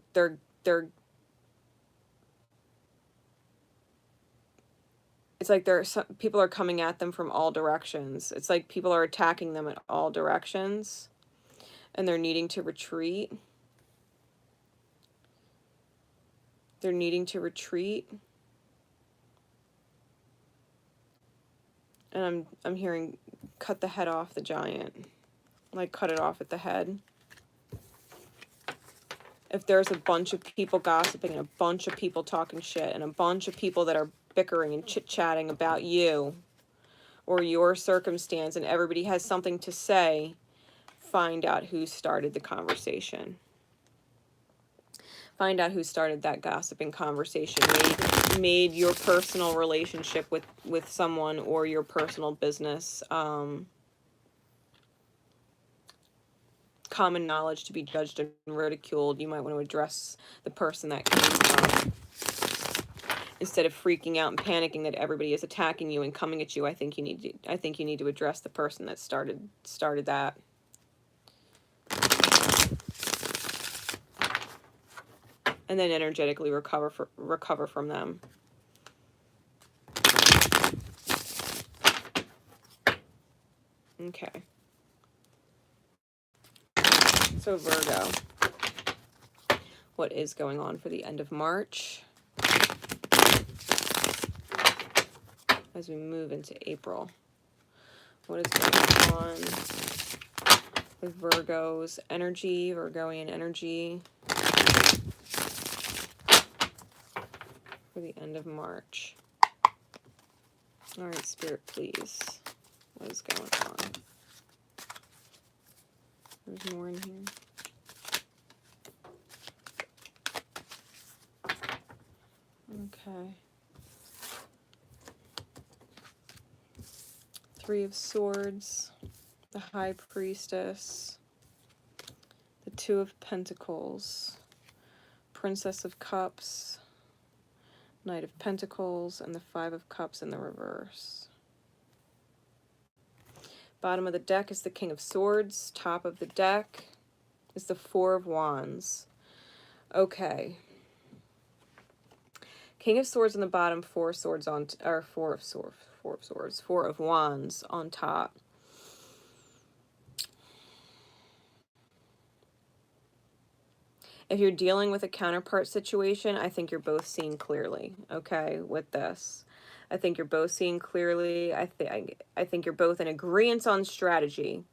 it's like people are coming at them from all directions. It's like people are attacking them at all directions, and they're needing to retreat. They're needing to retreat. And I'm hearing cut the head off the giant. Like, cut it off at the head. If there's a bunch of people gossiping and a bunch of people talking shit and a bunch of people that are bickering and chit-chatting about you or your circumstance, and everybody has something to say, find out who started the conversation. Find out who started that gossiping conversation, made your personal relationship with someone or your personal business common knowledge to be judged and ridiculed. You might want to address the person that came from. Instead of freaking out and panicking that everybody is attacking you and coming at you, I think you need to address the person that started that. And then energetically recover from them. Okay. So Virgo, what is going on for the end of March as we move into April? What is going on with Virgo's energy, Virgoian energy for the end of March? All right, Spirit, please. What is going on? There's more in here. Okay. Three of Swords, the High Priestess, the Two of Pentacles, Princess of Cups, Knight of Pentacles, and the Five of Cups in the reverse. Bottom of the deck is the King of Swords. Top of the deck is the Four of Wands. Okay. King of Swords on the bottom, Four of Swords on, or Four of Wands on top. If you're dealing with a counterpart situation, I think you're both seeing clearly, okay, with this. I think you're both seeing clearly. I think you're both in agreement on strategy.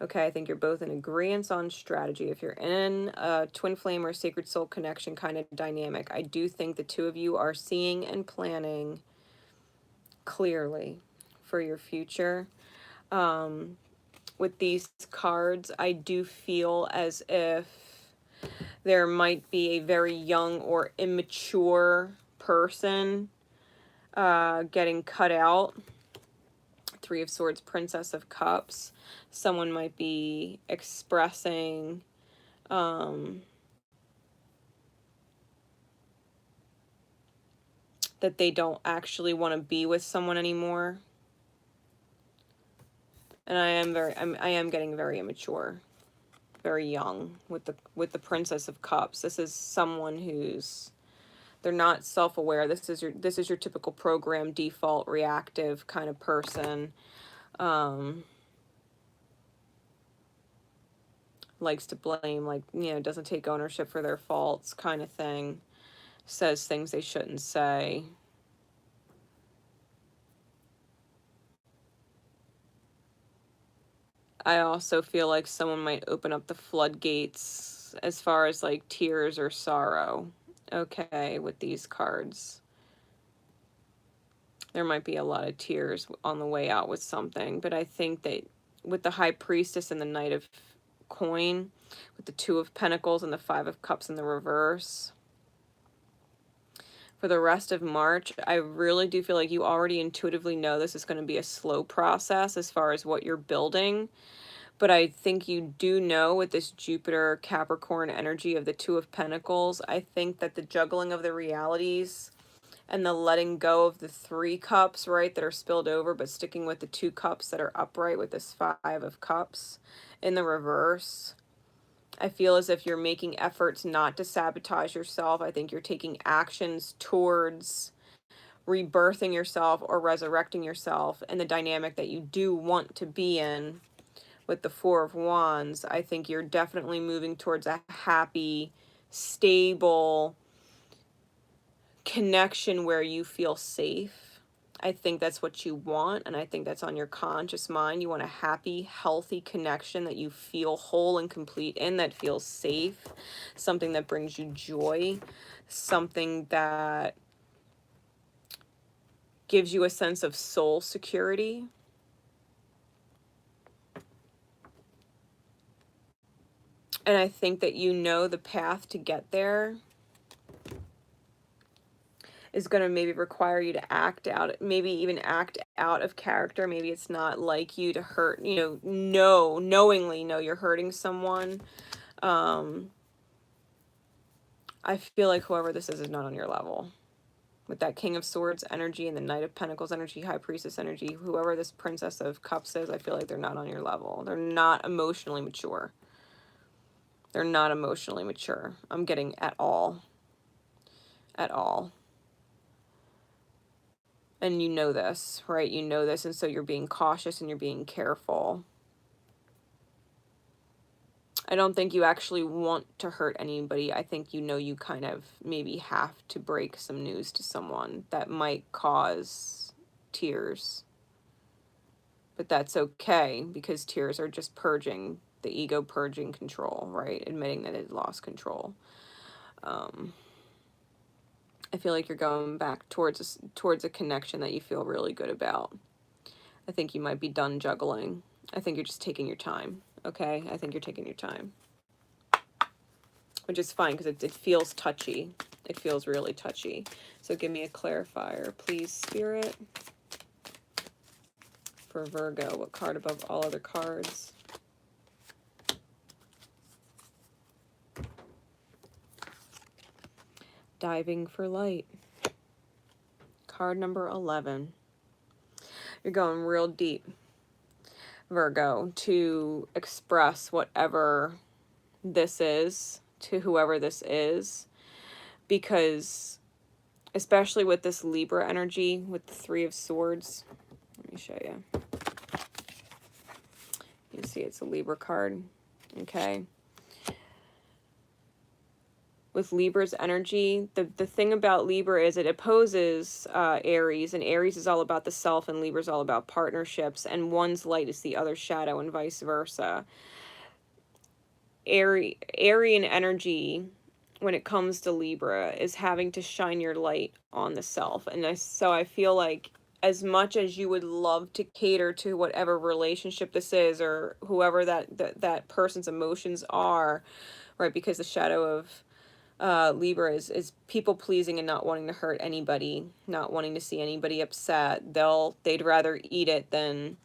Okay, I think you're both in agreement on strategy. If you're in a twin flame or sacred soul connection kind of dynamic, I do think the two of you are seeing and planning clearly for your future. With these cards, I do feel as if there might be a very young or immature person getting cut out. Three of Swords, Princess of Cups. Someone might be expressing that they don't actually want to be with someone anymore. And I am getting very immature, very young with the Princess of Cups. This is someone who's, they're not self-aware. This is your typical program default reactive kind of person. Likes to blame, like, you know, doesn't take ownership for their faults kind of thing. Says things they shouldn't say. I also feel like someone might open up the floodgates as far as like tears or sorrow. Okay, with these cards. There might be a lot of tears on the way out with something, but I think that with the High Priestess and the Knight of Coin, with the Two of Pentacles and the Five of Cups in the reverse, for the rest of March, I really do feel like you already intuitively know this is going to be a slow process as far as what you're building. But I think you do know with this Jupiter Capricorn energy of the Two of Pentacles, I think that the juggling of the realities and the letting go of the Three Cups, right, that are spilled over, but sticking with the Two Cups that are upright with this Five of Cups in the reverse. I feel as if you're making efforts not to sabotage yourself. I think you're taking actions towards rebirthing yourself or resurrecting yourself in the dynamic that you do want to be in. With the Four of Wands, I think you're definitely moving towards a happy, stable connection where you feel safe. I think that's what you want, and I think that's on your conscious mind. You want a happy, healthy connection that you feel whole and complete in, that feels safe, something that brings you joy, something that gives you a sense of soul security. And I think that you know the path to get there is going to maybe require you to act out, maybe even act out of character. Maybe it's not like you to hurt, you know, knowingly know you're hurting someone. I feel like whoever this is not on your level. With that King of Swords energy and the Knight of Pentacles energy, High Priestess energy, whoever this Princess of Cups is, I feel like they're not on your level. They're not emotionally mature. They're not emotionally mature. I'm getting at all. At all. And you know this, right? You know this, and so you're being cautious and you're being careful. I don't think you actually want to hurt anybody. I think you know you kind of maybe have to break some news to someone that might cause tears. But that's okay, because tears are just purging, the ego purging control, right? Admitting that it lost control. I feel like you're going back towards a connection that you feel really good about. I think you might be done juggling. I think you're just taking your time, okay? I think you're taking your time. Which is fine, because it feels touchy. It feels really touchy. So give me a clarifier, please, Spirit. For Virgo, what card above all other cards? Diving for light. Card number 11. You're going real deep, Virgo, to express whatever this is to whoever this is, because especially with this Libra energy, with the Three of Swords, let me show you. You see it's a Libra card, okay? with Libra's energy. The thing about Libra is it opposes Aries, and Aries is all about the self, and Libra's all about partnerships, and one's light is the other's shadow, and vice versa. Aryan energy, when it comes to Libra, is having to shine your light on the self. And so I feel like as much as you would love to cater to whatever relationship this is, or whoever that person's emotions are, right? Because the shadow of Libra is people pleasing and not wanting to hurt anybody, not wanting to see anybody upset. They'd rather eat it than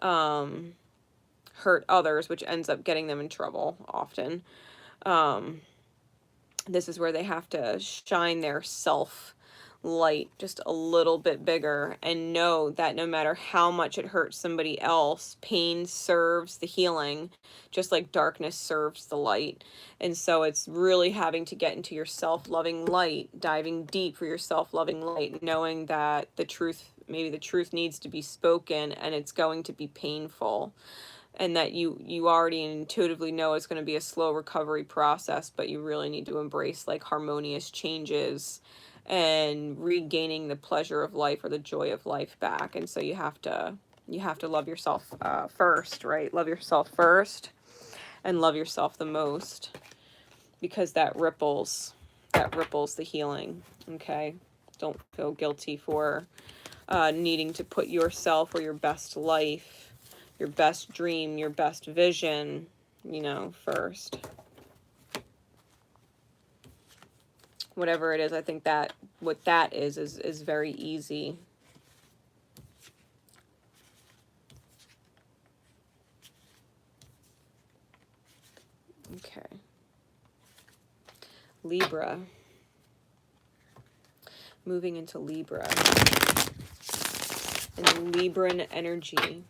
hurt others, which ends up getting them in trouble often. This is where they have to shine their self light just a little bit bigger and know that no matter how much it hurts somebody else, pain serves the healing, just like darkness serves the light. And so it's really having to get into your self-loving light, diving deep for your self-loving light, knowing that the truth, maybe the truth needs to be spoken, and it's going to be painful. And that you already intuitively know it's going to be a slow recovery process, but you really need to embrace like harmonious changes and regaining the pleasure of life or the joy of life back. And so you have to love yourself first, right? Love yourself first and love yourself the most, because that ripples the healing. Okay, don't feel guilty for needing to put yourself or your best life, your best dream, your best vision, you know, first. Whatever it is, I think that what that is very easy. Okay. Libra. Moving into Libra. And Libran energy.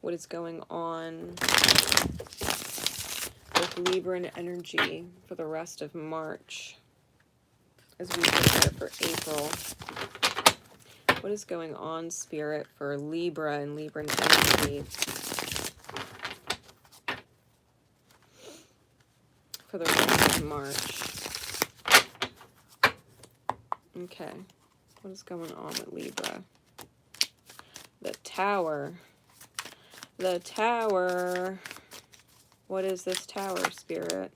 What is going on with Libran energy for the rest of March as we prepare for April? What is going on, Spirit, for Libra and Libran energy for the rest of March? Okay. What is going on with Libra? The Tower. The Tower. What is this Tower, Spirit?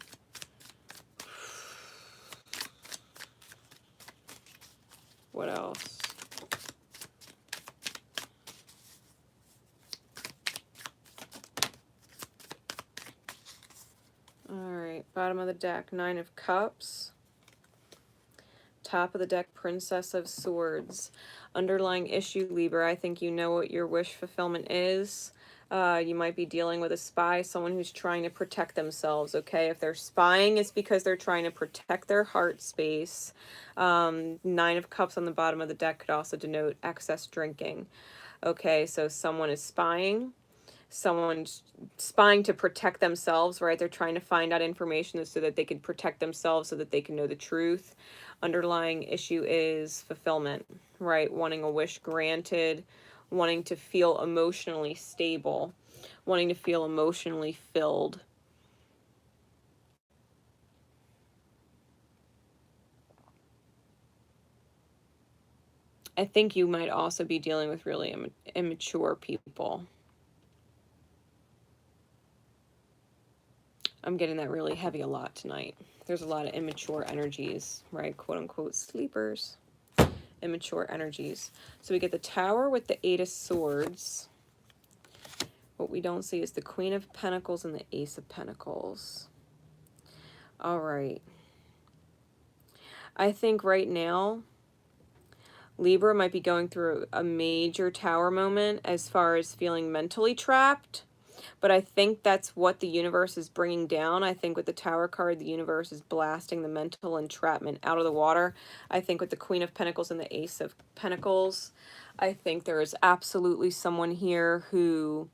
What else? All right, bottom of the deck, Nine of Cups. Top of the deck, Princess of Swords. Underlying issue, Libra. I think you know what your wish fulfillment is. You might be dealing with a spy, someone who's trying to protect themselves, okay? If they're spying, it's because they're trying to protect their heart space. Nine of Cups on the bottom of the deck could also denote excess drinking. Okay, so someone is spying. Someone's spying to protect themselves, right? They're trying to find out information so that they can protect themselves, so that they can know the truth. Underlying issue is fulfillment, right? Wanting a wish granted, wanting to feel emotionally stable, wanting to feel emotionally filled. I think you might also be dealing with really immature people. I'm getting that really heavy a lot tonight. There's a lot of immature energies, right? Quote unquote sleepers. Immature energies. So we get the Tower with the Eight of Swords. What we don't see is the Queen of Pentacles and the Ace of Pentacles. All right. I think right now, Libra might be going through a major Tower moment as far as feeling mentally trapped. But I think that's what the universe is bringing down. I think with the Tower card, the universe is blasting the mental entrapment out of the water. I think with the Queen of Pentacles and the Ace of Pentacles, I think there is absolutely someone here who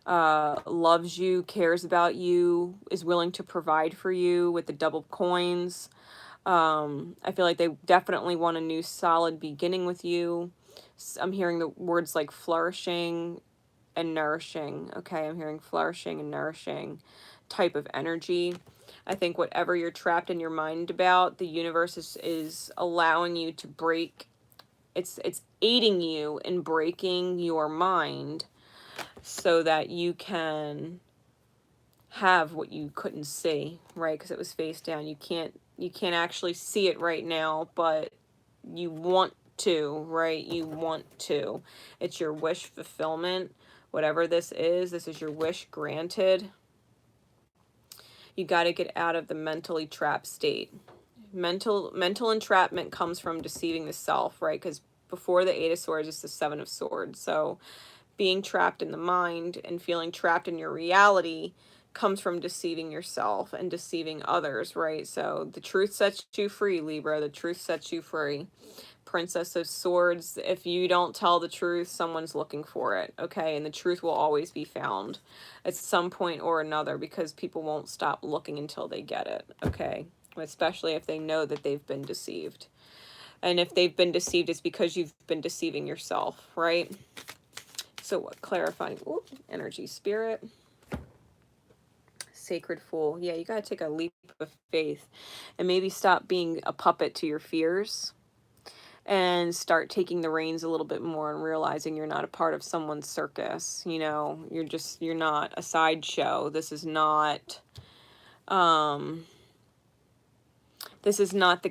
loves you, cares about you, is willing to provide for you with the double coins. I feel like they definitely want a new solid beginning with you. I'm hearing the words like flourishing and nourishing. Okay, I'm hearing flourishing and nourishing type of energy. I think whatever you're trapped in your mind about, the universe is allowing you to break. It's aiding you in breaking your mind so that you can have what you couldn't see, right? Because it was face down. You can't actually see it right now, but you want to, right? You want to. It's your wish fulfillment. Whatever this is your wish granted. You got to get out of the mentally trapped state. Mental entrapment comes from deceiving the self, right? Because before the Eight of Swords, it's the Seven of Swords. So being trapped in the mind and feeling trapped in your reality comes from deceiving yourself and deceiving others, right? So the truth sets you free, Libra. The truth sets you free. Princess of Swords, if you don't tell the truth, someone's looking for it, okay? And the truth will always be found at some point or another, because people won't stop looking until they get it, okay? Especially if they know that they've been deceived. And if they've been deceived, it's because you've been deceiving yourself, right? So what? Clarifying energy, Spirit. Sacred Fool. Yeah, you got to take a leap of faith and maybe stop being a puppet to your fears and start taking the reins a little bit more and realizing you're not a part of someone's circus. You know, you're not a sideshow. This is not the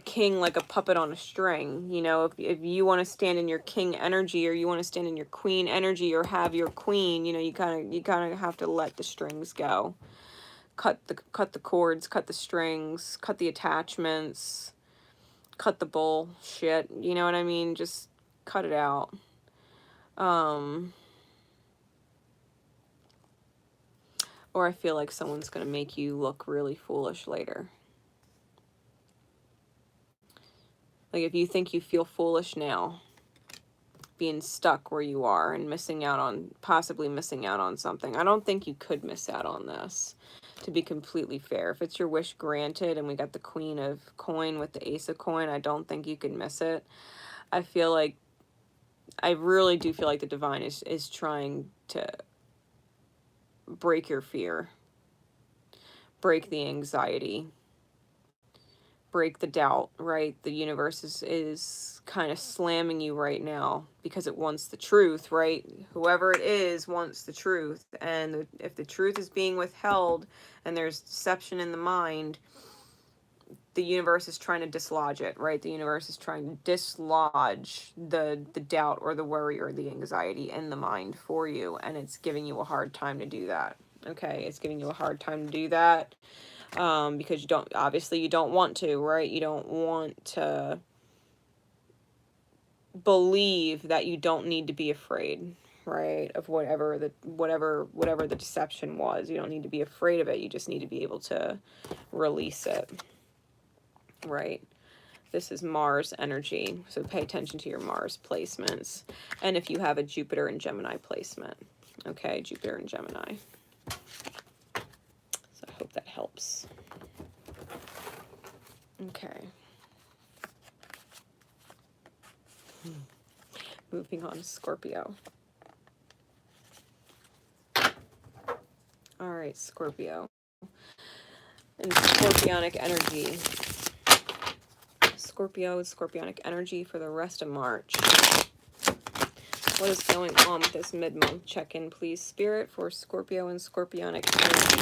king like a puppet on a string. You know, if you want to stand in your king energy, or you want to stand in your queen energy, or have your queen, you know, you kind of have to let the strings go. Cut the cords, cut the strings, cut the attachments, cut the bullshit. You know what I mean? Just cut it out. Or I feel like someone's going to make you look really foolish later. Like if you think you feel foolish now, being stuck where you are and possibly missing out on something. I don't think you could miss out on this, to be completely fair. If it's your wish granted and we got the Queen of Coin with the Ace of Coin, I don't think you can miss it. I really do feel like the divine is trying to break your fear, break the anxiety, break the doubt, right? The universe is kind of slamming you right now because it wants the truth, right? Whoever it is wants the truth. And if the truth is being withheld and there's deception in the mind, the universe is trying to dislodge it, right? The universe is trying to dislodge the doubt or the worry or the anxiety in the mind for you. And it's giving you a hard time to do that. Okay, it's giving you a hard time to do that. Because you don't want to, right? You don't want to believe that you don't need to be afraid, right? Of whatever the deception was. You don't need to be afraid of it. You just need to be able to release it, right? This is Mars energy, so pay attention to your Mars placements. And if you have a Jupiter and Gemini placement, okay, Jupiter and Gemini. So I hope that helps. Okay. Moving on to Scorpio. All right, Scorpio. And Scorpionic energy. Scorpio is Scorpionic energy for the rest of March. What is going on with this mid-month check-in, please, Spirit, for Scorpio and Scorpionic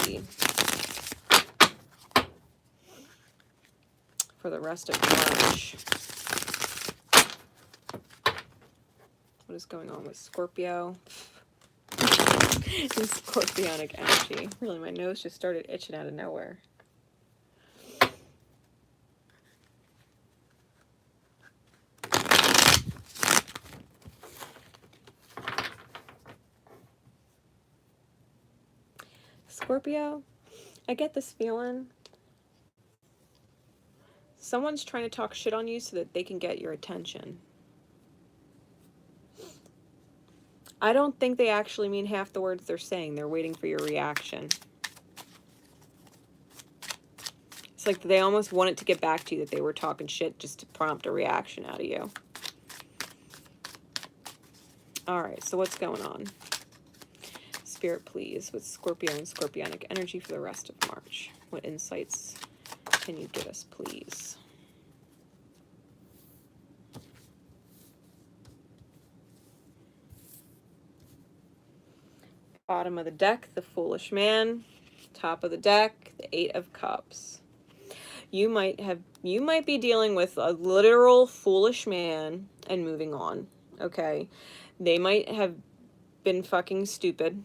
energy for the rest of March? What is going on with Scorpio and Scorpionic energy? Really, my nose just started itching out of nowhere. Scorpio, I get this feeling someone's trying to talk shit on you so that they can get your attention. I don't think they actually mean half the words they're saying. They're waiting for your reaction. It's like they almost want it to get back to you that they were talking shit just to prompt a reaction out of you. All right, so what's going on? Spirit, please, with Scorpio and Scorpionic energy for the rest of March. What insights can you get us, please? Bottom of the deck, the Foolish Man. Top of the deck, the Eight of Cups. You might be dealing with a literal foolish man and moving on, okay? They might have been fucking stupid,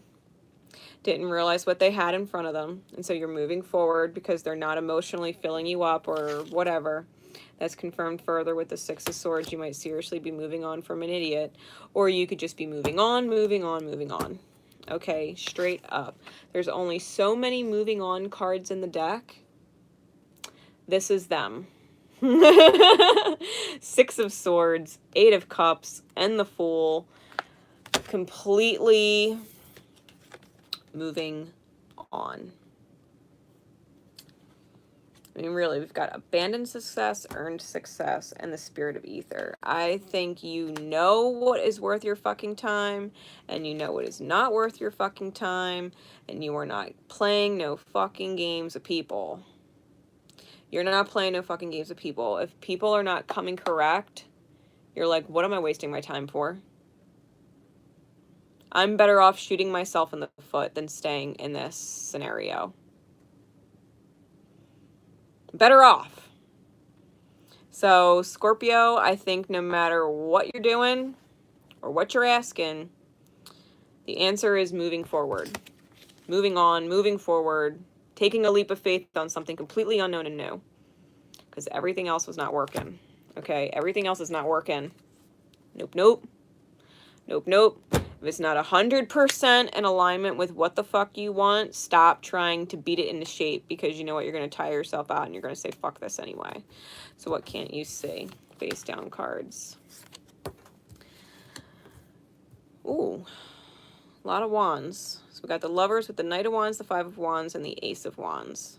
didn't realize what they had in front of them, and so you're moving forward because they're not emotionally filling you up or whatever. That's confirmed further with the Six of Swords. You might seriously be moving on from an idiot, or you could just be moving on, moving on, moving on. Okay, straight up. There's only so many moving on cards in the deck. This is them. Six of Swords, Eight of Cups, and the Fool. Completely moving on. I mean, really, we've got abandoned success, earned success, and the Spirit of Ether. I think you know what is worth your fucking time, and you know what is not worth your fucking time, and you are not playing no fucking games with people. You're not playing no fucking games with people. If people are not coming correct, you're like, what am I wasting my time for? I'm better off shooting myself in the foot than staying in this scenario. Better off. So, Scorpio, I think no matter what you're doing or what you're asking, the answer is moving forward. Moving on, moving forward, taking a leap of faith on something completely unknown and new. Because everything else was not working. Okay, everything else is not working. Nope, nope. Nope, nope. If it's not 100% in alignment with what the fuck you want, stop trying to beat it into shape, because you know what, you're going to tire yourself out and you're going to say, fuck this anyway. So what can't you see? Face down cards. Ooh, a lot of wands. So we got the Lovers with the Knight of Wands, the Five of Wands, and the Ace of Wands.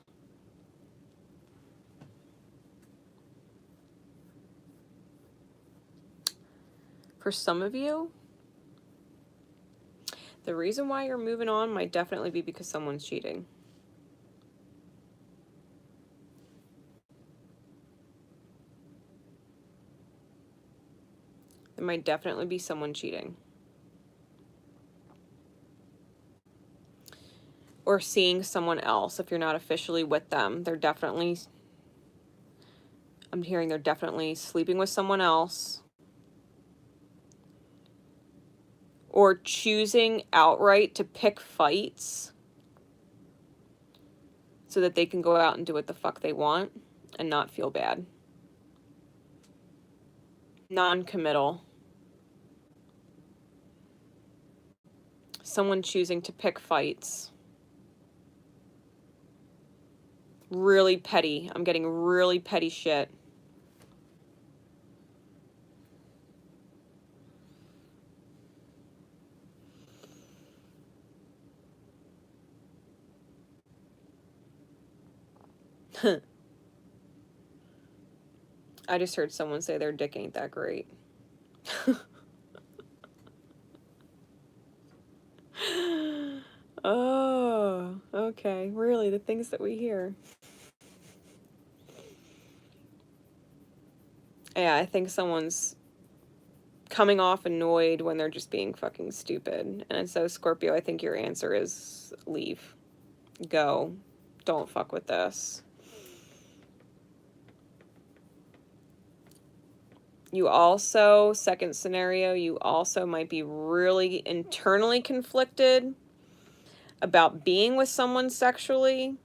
For some of you, the reason why you're moving on might definitely be because someone's cheating. There might definitely be someone cheating. Or seeing someone else if you're not officially with them. They're definitely, I'm hearing they're definitely sleeping with someone else. Or choosing outright to pick fights so that they can go out and do what the fuck they want and not feel bad. Non-committal. Someone choosing to pick fights. Really petty. I'm getting really petty shit. I just heard someone say their dick ain't that great. Oh, okay. Really, the things that we hear. Yeah, I think someone's coming off annoyed when they're just being fucking stupid. And so, Scorpio, I think your answer is leave. Go. Don't fuck with this. You also, second scenario, you also might be really internally conflicted about being with someone sexually,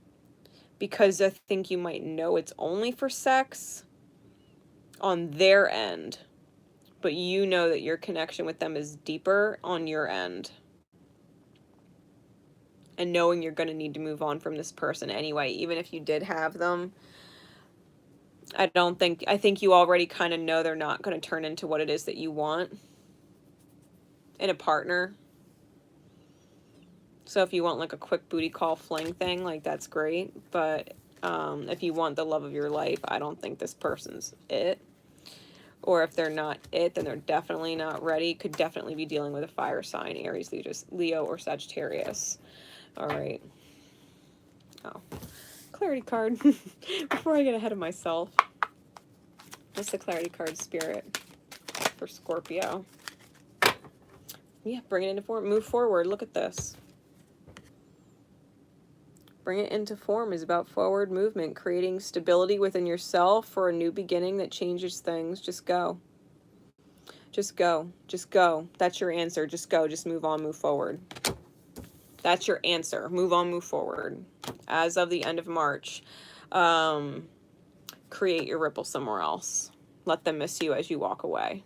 because I think you might know it's only for sex on their end, but you know that your connection with them is deeper on your end. And knowing you're going to need to move on from this person anyway, even if you did have them, I think you already kind of know they're not going to turn into what it is that you want in a partner. So if you want like a quick booty call fling thing, like that's great. But if you want the love of your life, I don't think this person's it. Or if they're not it, then they're definitely not ready. Could definitely be dealing with a fire sign, Aries, Leo, or Sagittarius. All right. Oh, clarity card before I get ahead of myself. What's the clarity card, Spirit, for Scorpio? Yeah, bring it into form. Move forward. Look at this. Bring it into form is about forward movement, creating stability within yourself for a new beginning that changes things. Just go. Just go. Just go. That's your answer. Just go. Just move on. Move forward. That's your answer. Move on. Move forward. As of the end of March, create your ripple somewhere else. Let them miss you as you walk away.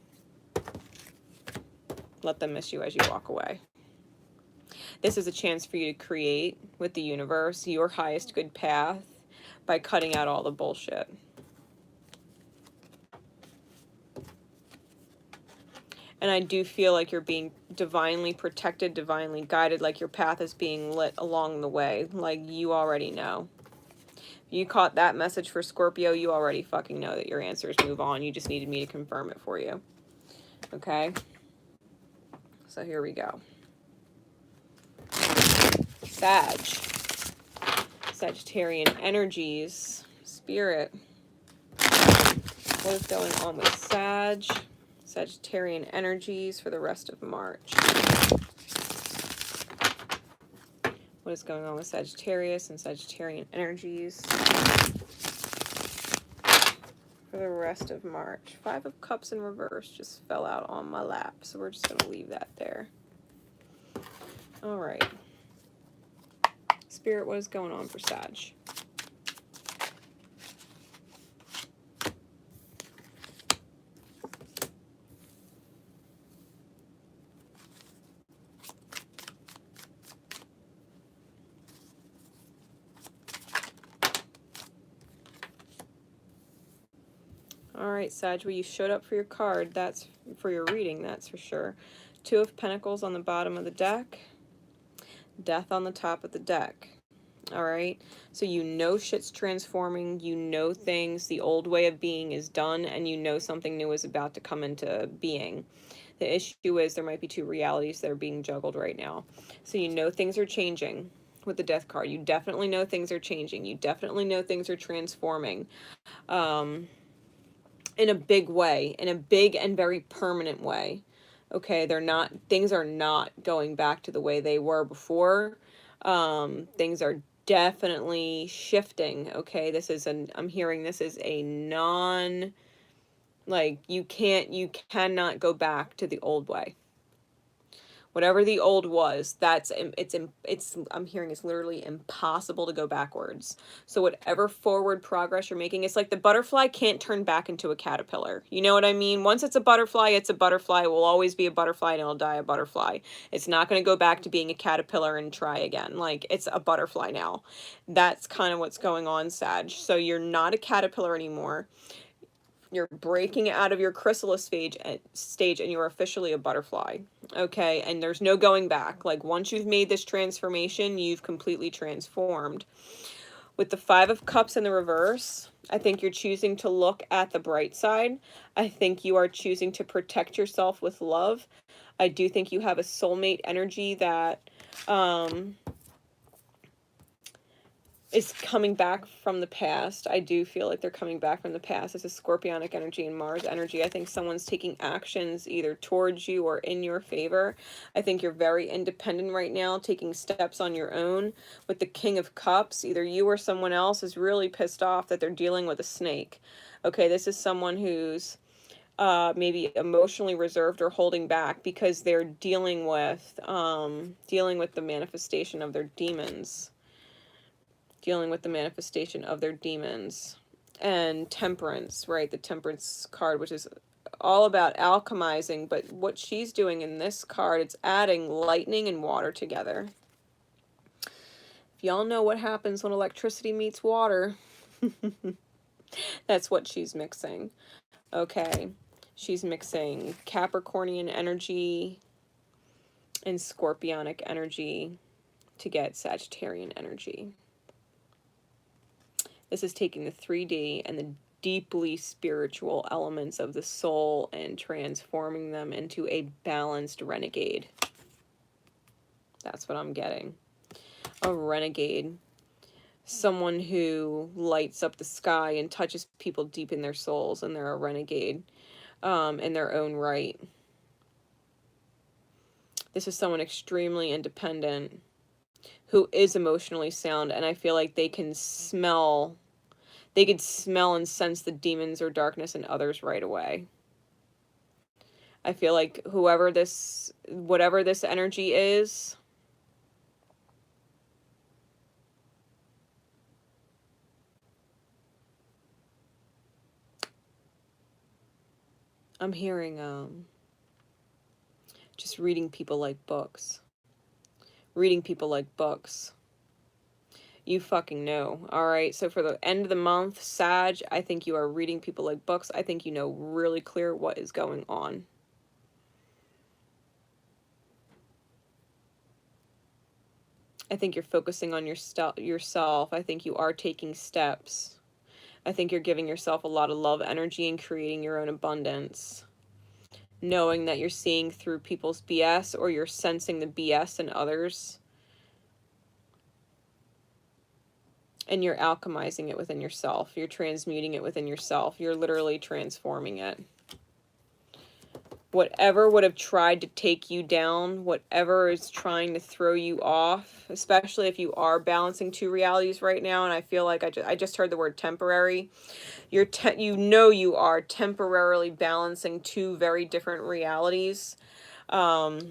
Let them miss you as you walk away. This is a chance for you to create with the universe your highest good path by cutting out all the bullshit. And I do feel like you're being divinely protected, divinely guided, like your path is being lit along the way. Like you already know. If you caught that message for Scorpio, you already fucking know that your answer is move on. You just needed me to confirm it for you. Okay? So here we go. Sag. Sagittarian energies. Spirit. What is going on with Sag? Sagittarian energies for the rest of March. What is going on with Sagittarius and Sagittarian energies for the rest of March? 5 of Cups in reverse just fell out on my lap, so we're just going to leave that there. All right. Spirit, what is going on for Sag? All right, Sag, well, you showed up for your card. That's for your reading, that's for sure. 2 of Pentacles on the bottom of the deck. Death on the top of the deck. All right, so you know shit's transforming. You know things, the old way of being is done, and you know something new is about to come into being. The issue is there might be 2 realities that are being juggled right now. So you know things are changing with the Death card. You definitely know things are changing. You definitely know things are transforming. In a big way, in a big and very permanent way. Okay, things are not going back to the way they were before. Things are definitely shifting. Okay, I'm hearing this is a like you cannot go back to the old way. Whatever the old was, I'm hearing it's literally impossible to go backwards. So whatever forward progress you're making, it's like the butterfly can't turn back into a caterpillar. You know what I mean? Once it's a butterfly, it's a butterfly. It will always be a butterfly and it'll die a butterfly. It's not going to go back to being a caterpillar and try again. Like, it's a butterfly now. That's kind of what's going on, Sag. So you're not a caterpillar anymore. You're breaking out of your chrysalis stage and you're officially a butterfly. Okay, and there's no going back. Like, once you've made this transformation, you've completely transformed. With the 5 of Cups in the reverse, I think you're choosing to look at the bright side. I think you are choosing to protect yourself with love. I do think you have a soulmate energy that is coming back from the past. I do feel like they're coming back from the past. This is Scorpionic energy and Mars energy. I think someone's taking actions either towards you or in your favor. I think you're very independent right now, taking steps on your own. With the King of Cups, either you or someone else is really pissed off that they're dealing with a snake. Okay, this is someone who's maybe emotionally reserved or holding back because they're dealing with the manifestation of their demons. Dealing with the manifestation of their demons. And Temperance, right? The Temperance card, which is all about alchemizing, but what she's doing in this card, it's adding lightning and water together. If y'all know what happens when electricity meets water, that's what she's mixing. Okay, she's mixing Capricornian energy and Scorpionic energy to get Sagittarian energy. This is taking the 3D and the deeply spiritual elements of the soul and transforming them into a balanced renegade. That's what I'm getting. A renegade. someone who lights up the sky and touches people deep in their souls, and they're a renegade in their own right. This is someone extremely independent who is emotionally sound, and I feel like they could smell and sense the demons or darkness in others right away. I feel like whatever this energy is, I'm hearing just reading people like books. Reading people like books. You fucking know. All right. So for the end of the month, Sag, I think you are reading people like books. I think you know really clear what is going on. I think you're focusing on yourself. I think you are taking steps. I think you're giving yourself a lot of love energy and creating your own abundance. Knowing that you're seeing through people's BS, or you're sensing the BS in others. And you're alchemizing it within yourself. You're transmuting it within yourself. You're literally transforming it. Whatever would have tried to take you down, whatever is trying to throw you off, especially if you are balancing two realities right now, and I feel like I just heard the word temporary. You know you are temporarily balancing two very different realities, but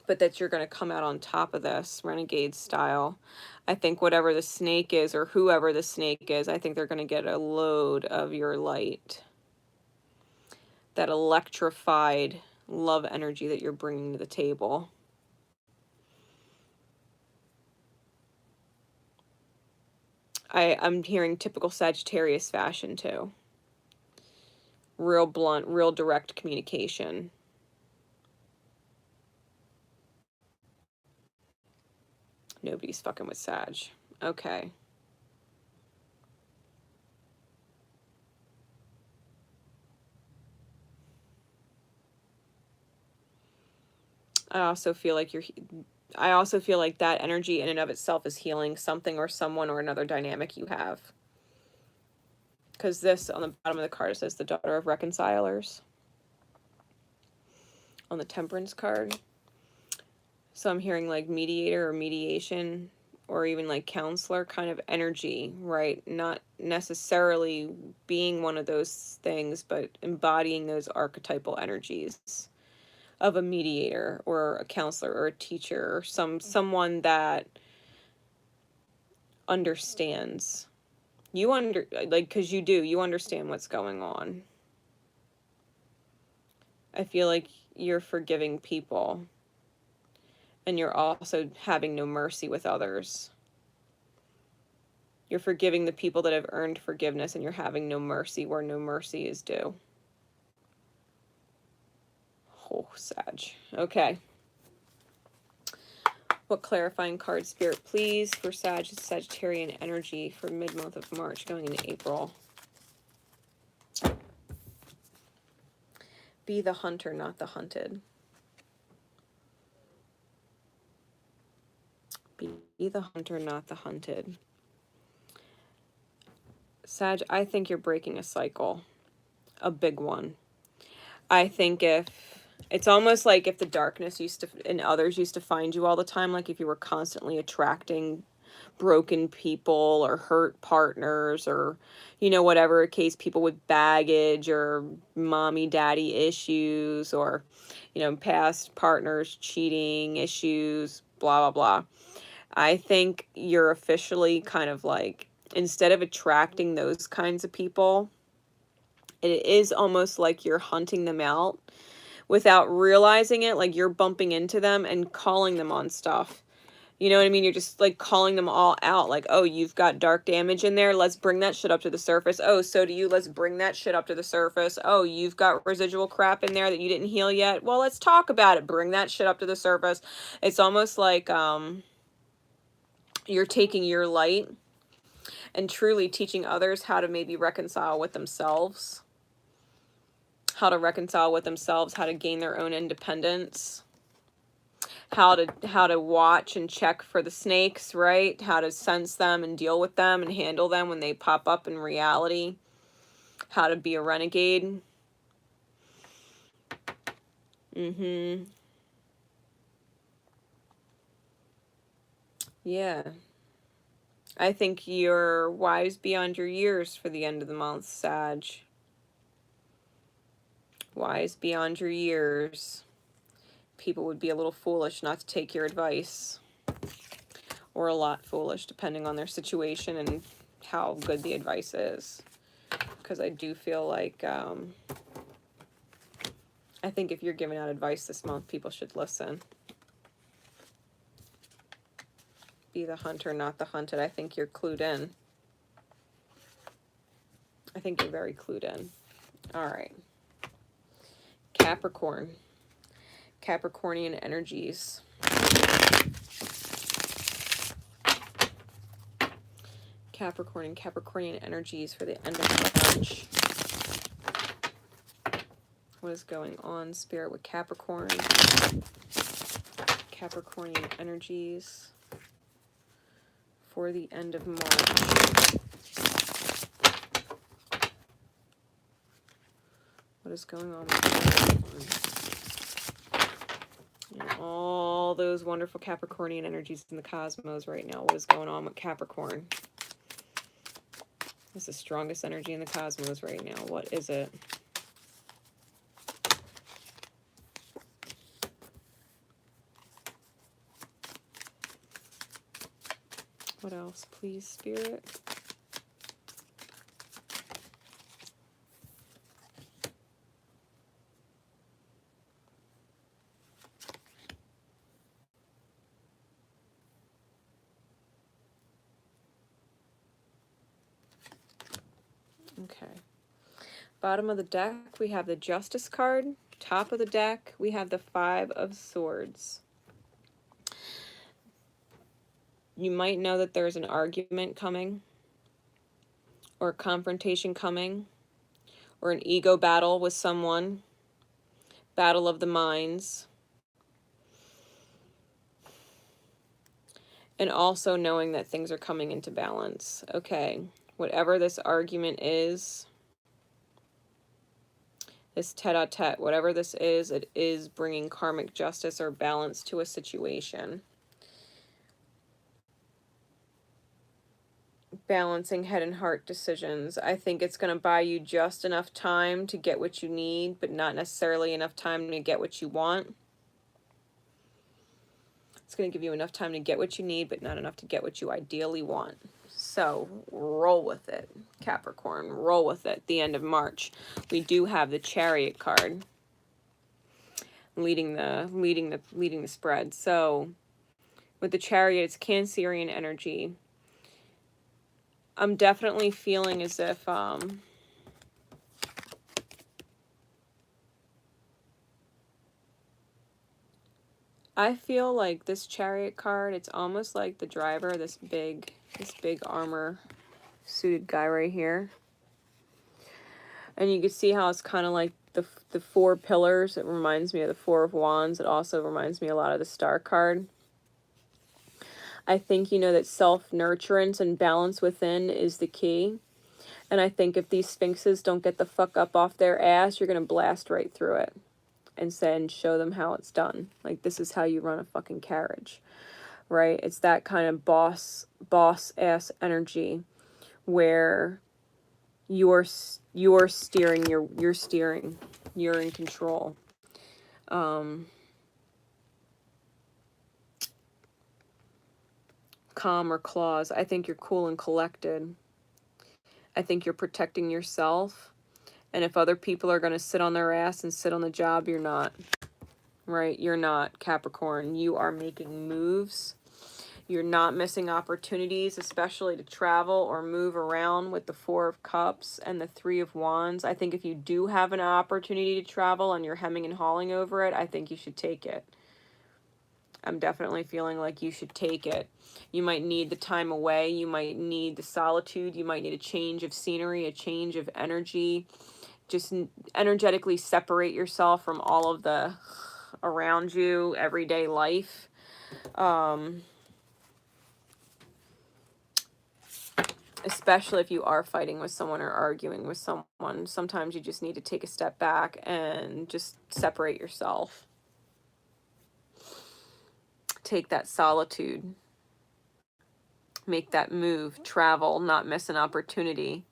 that you're going to come out on top of this, renegade style. I think whatever the snake is, or whoever the snake is, I think they're going to get a load of your light. That electrified love energy that you're bringing to the table. I'm hearing typical Sagittarius fashion too. Real blunt, real direct communication. Nobody's fucking with Sag. Okay. I also feel like that energy in and of itself is healing something or someone or another dynamic you have. Because this, on the bottom of the card, says the daughter of reconcilers. On the temperance card. So I'm hearing like mediator or mediation, or even like counselor kind of energy, right? Not necessarily being one of those things, but embodying those archetypal energies of a mediator or a counselor or a teacher or someone that understands. Because you understand what's going on. I feel like you're forgiving people, and you're also having no mercy with others. You're forgiving the people that have earned forgiveness, and you're having no mercy where no mercy is due. Oh, Sag. Okay. What clarifying card, Spirit, please, for Sagittarian energy for mid-month of March going into April? Be the hunter, not the hunted. Be the hunter, not the hunted. Sag, I think you're breaking a cycle. A big one. I think it's almost like if the darkness and others used to find you all the time, like if you were constantly attracting broken people or hurt partners, or whatever case, people with baggage or mommy daddy issues, or past partners cheating issues, blah blah blah. I think you're officially kind of like, instead of attracting those kinds of people, it is almost like you're hunting them out without realizing it. Like you're bumping into them and calling them on stuff. You know what I mean? You're just like calling them all out. Like, oh, you've got dark damage in there. Let's bring that shit up to the surface. Oh, so do you. Let's bring that shit up to the surface. Oh, you've got residual crap in there that you didn't heal yet. Well, let's talk about it. Bring that shit up to the surface. It's almost like you're taking your light and truly teaching others how to maybe reconcile with themselves. How to reconcile with themselves, how to gain their own independence. how to watch and check for the snakes, right? How to sense them and deal with them and handle them when they pop up in reality. How to be a renegade. Yeah. I think you're wise beyond your years for the end of the month, Sag. Wise beyond your years. People would be a little foolish not to take your advice. Or a lot foolish, depending on their situation and how good the advice is. Because I do feel like, I think if you're giving out advice this month, people should listen. Be the hunter, not the hunted. I think you're clued in. I think you're very clued in. All right. Capricorn. Capricornian energies. Capricorn and Capricornian energies for the end of March. What is going on, Spirit, with Capricorn? Capricornian energies for the end of March. What is going on with Capricorn? And all those wonderful Capricornian energies in the cosmos right now. What is going on with Capricorn? It's the strongest energy in the cosmos right now. What is it? What else, please, Spirit? Okay. Bottom of the deck, we have the Justice card. Top of the deck, we have the Five of Swords. You might know that there's an argument coming, or a confrontation coming, or an ego battle with someone. Battle of the minds. And also knowing that things are coming into balance. Okay, whatever this argument is, this tete-a-tete, whatever this is, it is bringing karmic justice or balance to a situation. Balancing head and heart decisions. I think it's going to buy you just enough time to get what you need, but not necessarily enough time to get what you want. It's going to give you enough time to get what you need, but not enough to get what you ideally want. So roll with it, Capricorn. Roll with it. The end of March, we do have the Chariot card leading the spread. So with the Chariot, it's Cancerian energy. I'm definitely feeling as if I feel like this Chariot card, it's almost like the driver, this big armor suited guy right here. And you can see how it's kind of like the four pillars. It reminds me of the Four of Wands. It also reminds me a lot of the Star card. I think you know that self-nurturance and balance within is the key. And I think if these sphinxes don't get the fuck up off their ass, you're going to blast right through it. And show them how it's done. Like, this is how you run a fucking carriage, right? It's that kind of boss ass energy where you're steering, you're in control. Calm or claws. I think you're cool and collected. I think you're protecting yourself. And if other people are going to sit on their ass and sit on the job, you're not. Right? You're not, Capricorn. You are making moves. You're not missing opportunities, especially to travel or move around with the Four of Cups and the Three of Wands. I think if you do have an opportunity to travel and you're hemming and hawing over it, I think you should take it. I'm definitely feeling like you should take it. You might need the time away. You might need the solitude. You might need a change of scenery, a change of energy. Just energetically separate yourself from all of the around you, everyday life. Especially if you are fighting with someone or arguing with someone, sometimes you just need to take a step back and just separate yourself. Take that solitude. Make that move. Travel, not miss an opportunity.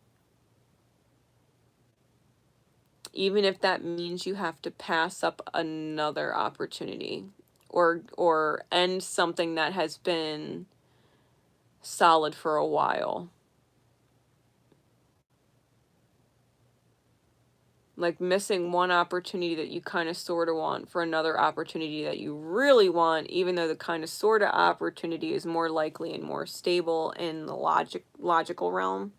Even if that means you have to pass up another opportunity or end something that has been solid for a while. Like missing one opportunity that you kind of sort of want for another opportunity that you really want, even though the kind of sort of opportunity is more likely and more stable in the logical realm.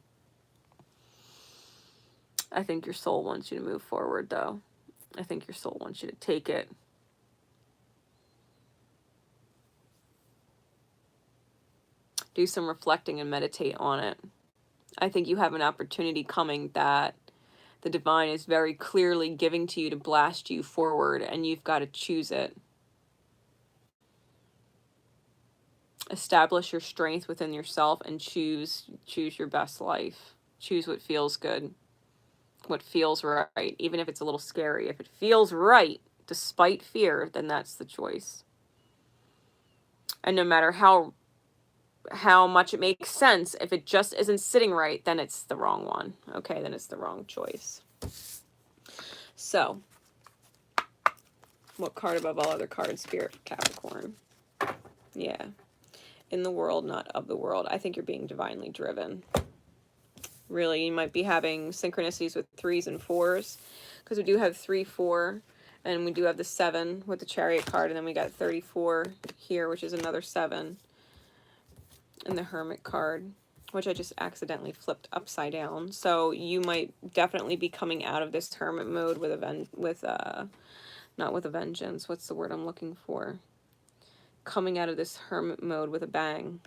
I think your soul wants you to move forward, though. I think your soul wants you to take it. Do some reflecting and meditate on it. I think you have an opportunity coming that the divine is very clearly giving to you to blast you forward, and you've got to choose it. Establish your strength within yourself and choose your best life. Choose what feels good, what feels right, even if it's a little scary. If it feels right, despite fear, then that's the choice. And no matter how much it makes sense, if it just isn't sitting right, then it's the wrong one. Okay, then it's the wrong choice. So, what card above all other cards? Spirit, Capricorn. Yeah. In the world, not of the world. I think you're being divinely driven. Really, you might be having synchronicities with 3s and 4s, because we do have 3, 4, and we do have the 7 with the Chariot card, and then we got 34 here, which is another 7, and the Hermit card, which I just accidentally flipped upside down. So you might definitely be coming out of this Hermit mode with not with a vengeance. What's the word I'm looking for? Coming out of this Hermit mode with a bang.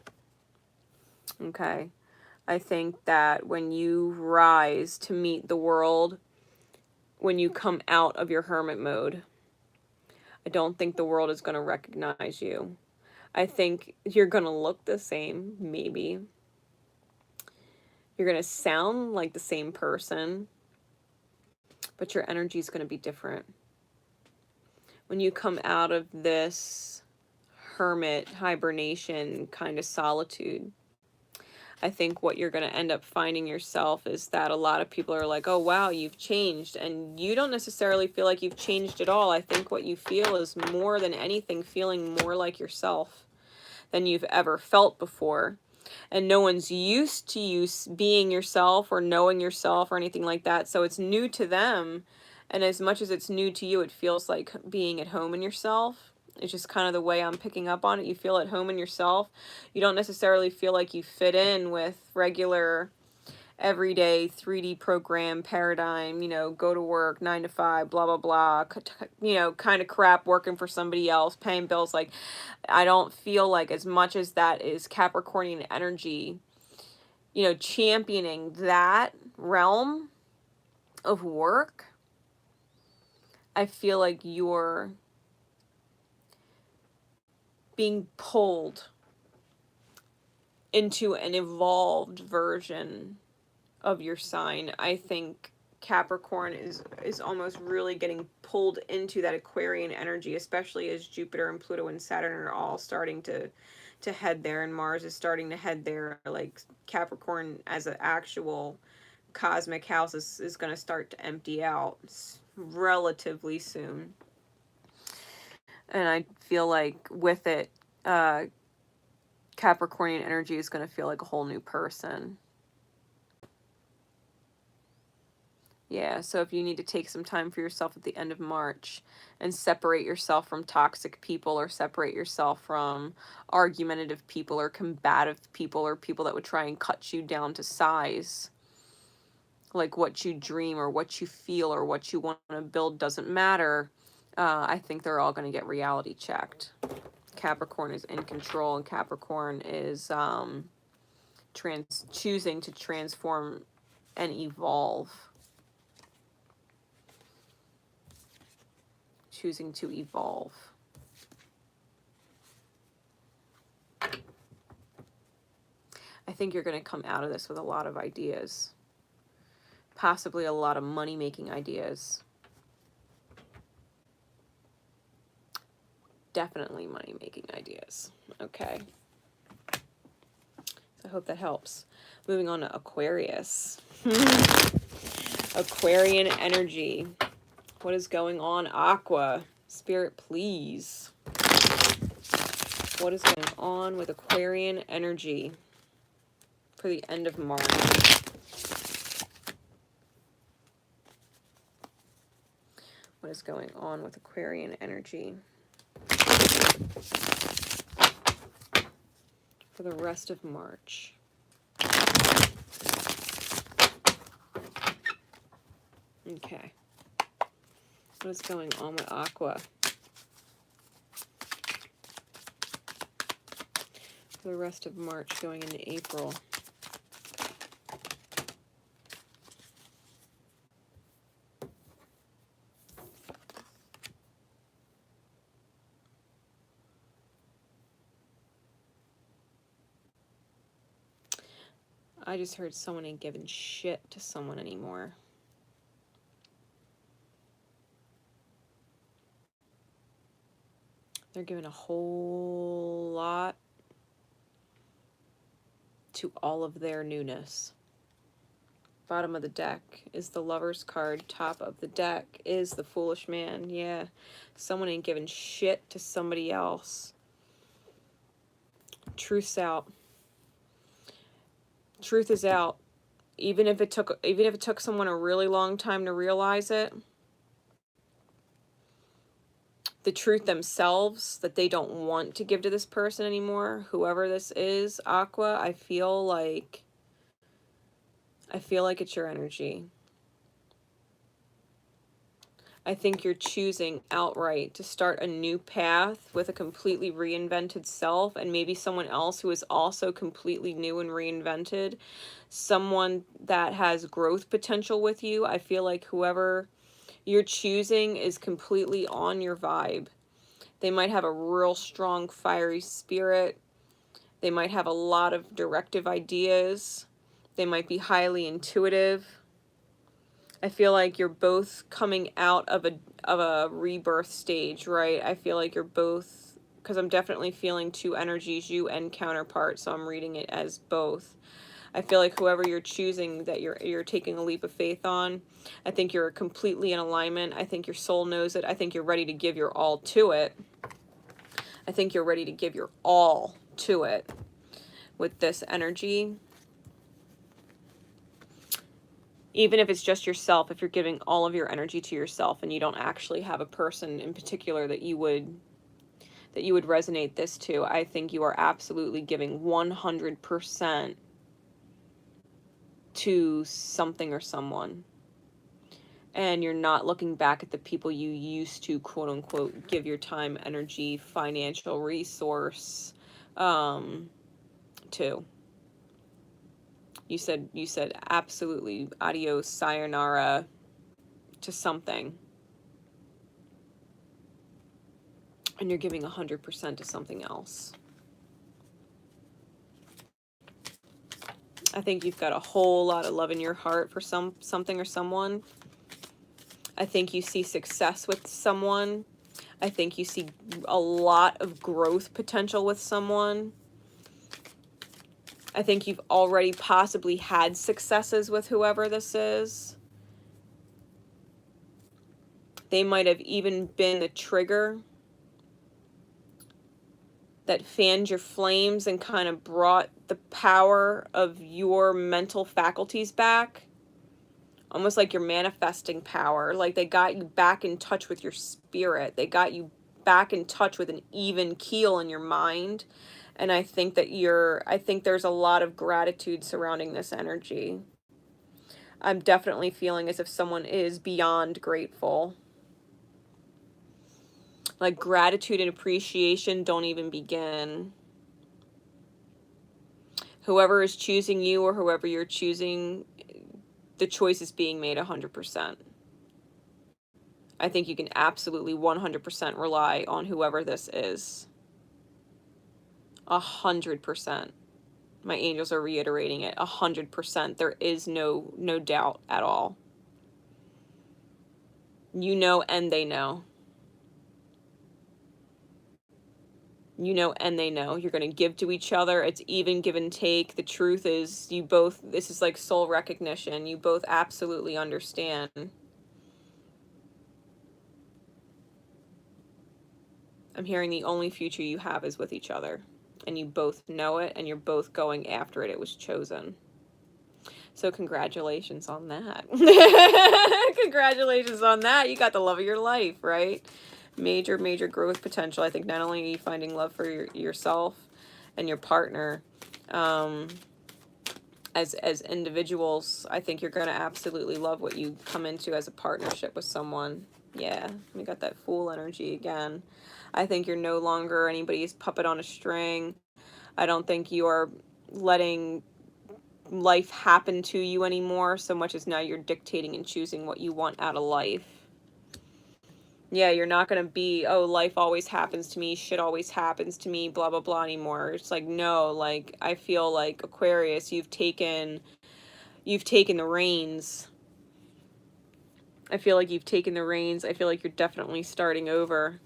Okay. I think that when you rise to meet the world, when you come out of your Hermit mode, I don't think the world is going to recognize you. I think you're going to look the same, maybe. You're going to sound like the same person, but your energy is going to be different. When you come out of this hermit, hibernation kind of solitude, I think what you're going to end up finding yourself is that a lot of people are like, oh, wow, you've changed. And you don't necessarily feel like you've changed at all. I think what you feel is more than anything, feeling more like yourself than you've ever felt before. And no one's used to you being yourself or knowing yourself or anything like that. So it's new to them. And as much as it's new to you, it feels like being at home in yourself. It's just kind of the way I'm picking up on it. You feel at home in yourself. You don't necessarily feel like you fit in with regular, everyday 3D program paradigm, you know, go to work, 9 to 5, blah, blah, blah, you know, kind of crap, working for somebody else, paying bills. Like, I don't feel like, as much as that is Capricornian energy, you know, championing that realm of work, I feel like you're being pulled into an evolved version of your sign. I think Capricorn is almost really getting pulled into that Aquarian energy, especially as Jupiter and Pluto and Saturn are all starting to head there, and Mars is starting to head there. Like, Capricorn as an actual cosmic house is going to start to empty out relatively soon. And I feel like with it, Capricornian energy is going to feel like a whole new person. Yeah, so if you need to take some time for yourself at the end of March and separate yourself from toxic people, or separate yourself from argumentative people or combative people or people that would try and cut you down to size, like what you dream or what you feel or what you want to build doesn't matter, I think they're all going to get reality checked. Capricorn is in control, and Capricorn is choosing to transform and evolve. choosing to evolve. I think you're going to come out of this with a lot of ideas. Possibly a lot of money-making ideas. Definitely money-making ideas. Okay. So I hope that helps. Moving on to Aquarius. Aquarian energy. What is going on, Aqua? Spirit, please. What is going on with Aquarian energy for the end of March? What is going on with Aquarian energy for the rest of March? Okay. What is going on with Aqua for the rest of March going into April? I just heard someone ain't giving shit to someone anymore. They're giving a whole lot to all of their newness. Bottom of the deck is the Lover's card. Top of the deck is the Foolish Man. Yeah, someone ain't giving shit to somebody else. Truth's out. Truth is out. Even if it took someone a really long time to realize it, the truth themselves that they don't want to give to this person anymore, whoever this is, Aqua, I feel like it's your energy. I think you're choosing outright to start a new path with a completely reinvented self, and maybe someone else who is also completely new and reinvented. Someone that has growth potential with you. I feel like whoever you're choosing is completely on your vibe. They might have a real strong, fiery spirit. They might have a lot of directive ideas. They might be highly intuitive. I feel like you're both coming out of a rebirth stage, right? I feel like you're both, because I'm definitely feeling two energies, you and counterpart, so I'm reading it as both. I feel like whoever you're choosing that you're taking a leap of faith on, I think you're completely in alignment. I think your soul knows it. I think you're ready to give your all to it. I think you're ready to give your all to it with this energy. Even if it's just yourself, if you're giving all of your energy to yourself and you don't actually have a person in particular that you would resonate this to, I think you are absolutely giving 100% to something or someone. And you're not looking back at the people you used to, quote unquote, give your time, energy, financial resource to. You said absolutely adios, sayonara to something. And you're giving 100% to something else. I think you've got a whole lot of love in your heart for something or someone. I think you see success with someone. I think you see a lot of growth potential with someone. I think you've already possibly had successes with whoever this is. They might have even been the trigger that fanned your flames and kind of brought the power of your mental faculties back. Almost like your manifesting power. Like they got you back in touch with your spirit. They got you back in touch with an even keel in your mind. And I think that there's a lot of gratitude surrounding this energy. I'm definitely feeling as if someone is beyond grateful. Like gratitude and appreciation don't even begin. Whoever is choosing you or whoever you're choosing, the choice is being made 100%. I think you can absolutely 100% rely on whoever this is. 100%. My angels are reiterating it. 100%. There is no doubt at all. You know, and they know. You know, and they know. You're going to give to each other. It's even give and take. The truth is, you both, this is like soul recognition. You both absolutely understand. I'm hearing the only future you have is with each other. And you both know it, and you're both going after it. It was chosen. So congratulations on that. Congratulations on that. You got the love of your life, right? Major, major growth potential. I think not only are you finding love for yourself and your partner, as individuals, I think you're going to absolutely love what you come into as a partnership with someone. Yeah, we got that Fool energy again. I think you're no longer anybody's puppet on a string. I don't think you're letting life happen to you anymore so much as now you're dictating and choosing what you want out of life. Yeah, you're not going to be, oh, life always happens to me, shit always happens to me, blah, blah, blah anymore. It's like, no, like, I feel like Aquarius, you've taken the reins. I feel like you've taken the reins. I feel like you're definitely starting over.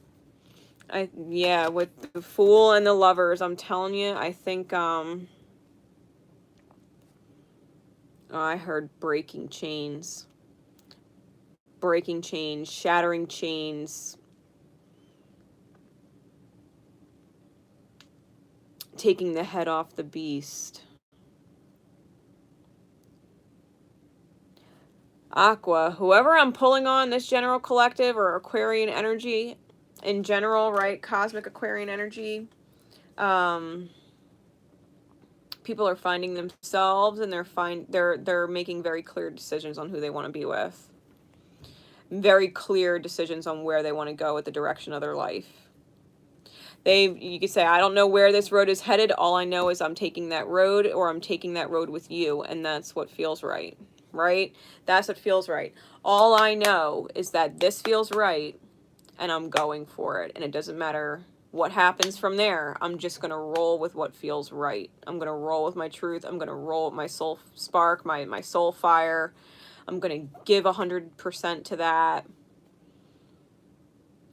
Yeah, with the Fool and the Lovers, I'm telling you, I think, I heard breaking chains. Breaking chains, shattering chains, taking the head off the beast. Aqua, whoever I'm pulling on, this general collective or Aquarian energy in general, right? Cosmic Aquarian energy. People are finding themselves, and they're making very clear decisions on who they want to be with. Very clear decisions on where they want to go with the direction of their life. You could say, I don't know where this road is headed. All I know is I'm taking that road, or I'm taking that road with you. And that's what feels right, right? That's what feels right. All I know is that this feels right, and I'm going for it. And it doesn't matter what happens from there. I'm just going to roll with what feels right. I'm going to roll with my truth. I'm going to roll with my soul spark, my soul fire. I'm going to give 100% to that.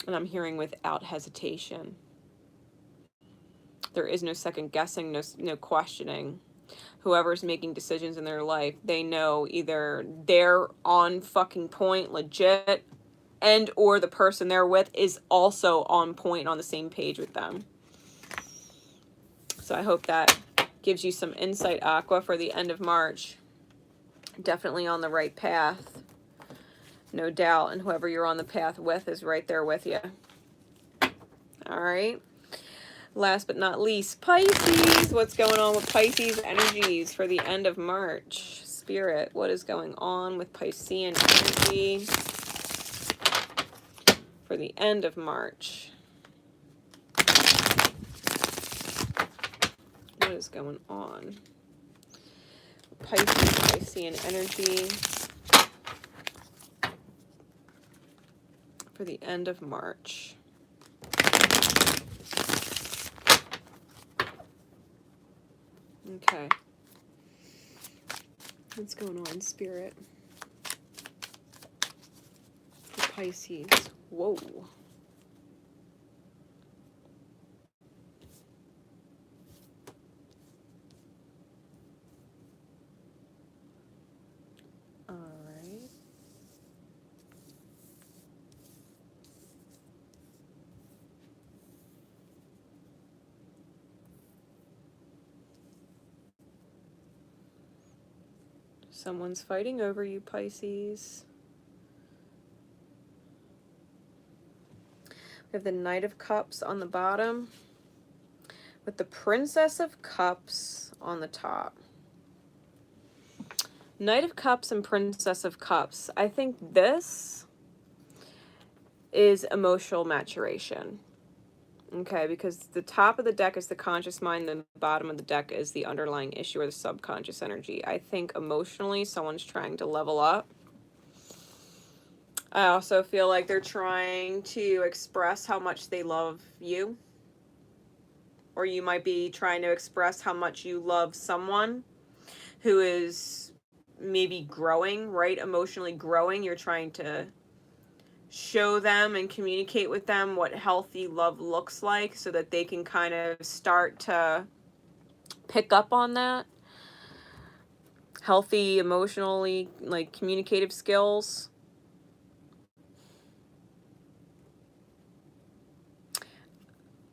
And I'm hearing without hesitation. There is no second guessing, no questioning. Whoever's making decisions in their life, they know either they're on fucking point, legit, and or the person they're with is also on point, on the same page with them. So I hope that gives you some insight, Aqua, for the end of March. Definitely on the right path. No doubt. And whoever you're on the path with is right there with you. All right. Last but not least, Pisces. What's going on with Pisces energies for the end of March? Spirit, what is going on with Piscean energy for the end of March? What is going on? Piscean energy for the end of March. Okay. What's going on, Spirit? For Pisces. Whoa. All right. Someone's fighting over you, Pisces. We have the Knight of Cups on the bottom with the Princess of Cups on the top. Knight of Cups and Princess of Cups. I think this is emotional maturation. Okay, because the top of the deck is the conscious mind, the bottom of the deck is the underlying issue or the subconscious energy. I think emotionally someone's trying to level up. I also feel like they're trying to express how much they love you. Or you might be trying to express how much you love someone who is maybe growing, right? Emotionally growing. You're trying to show them and communicate with them what healthy love looks like so that they can kind of start to pick up on that. Healthy, emotionally, like communicative skills.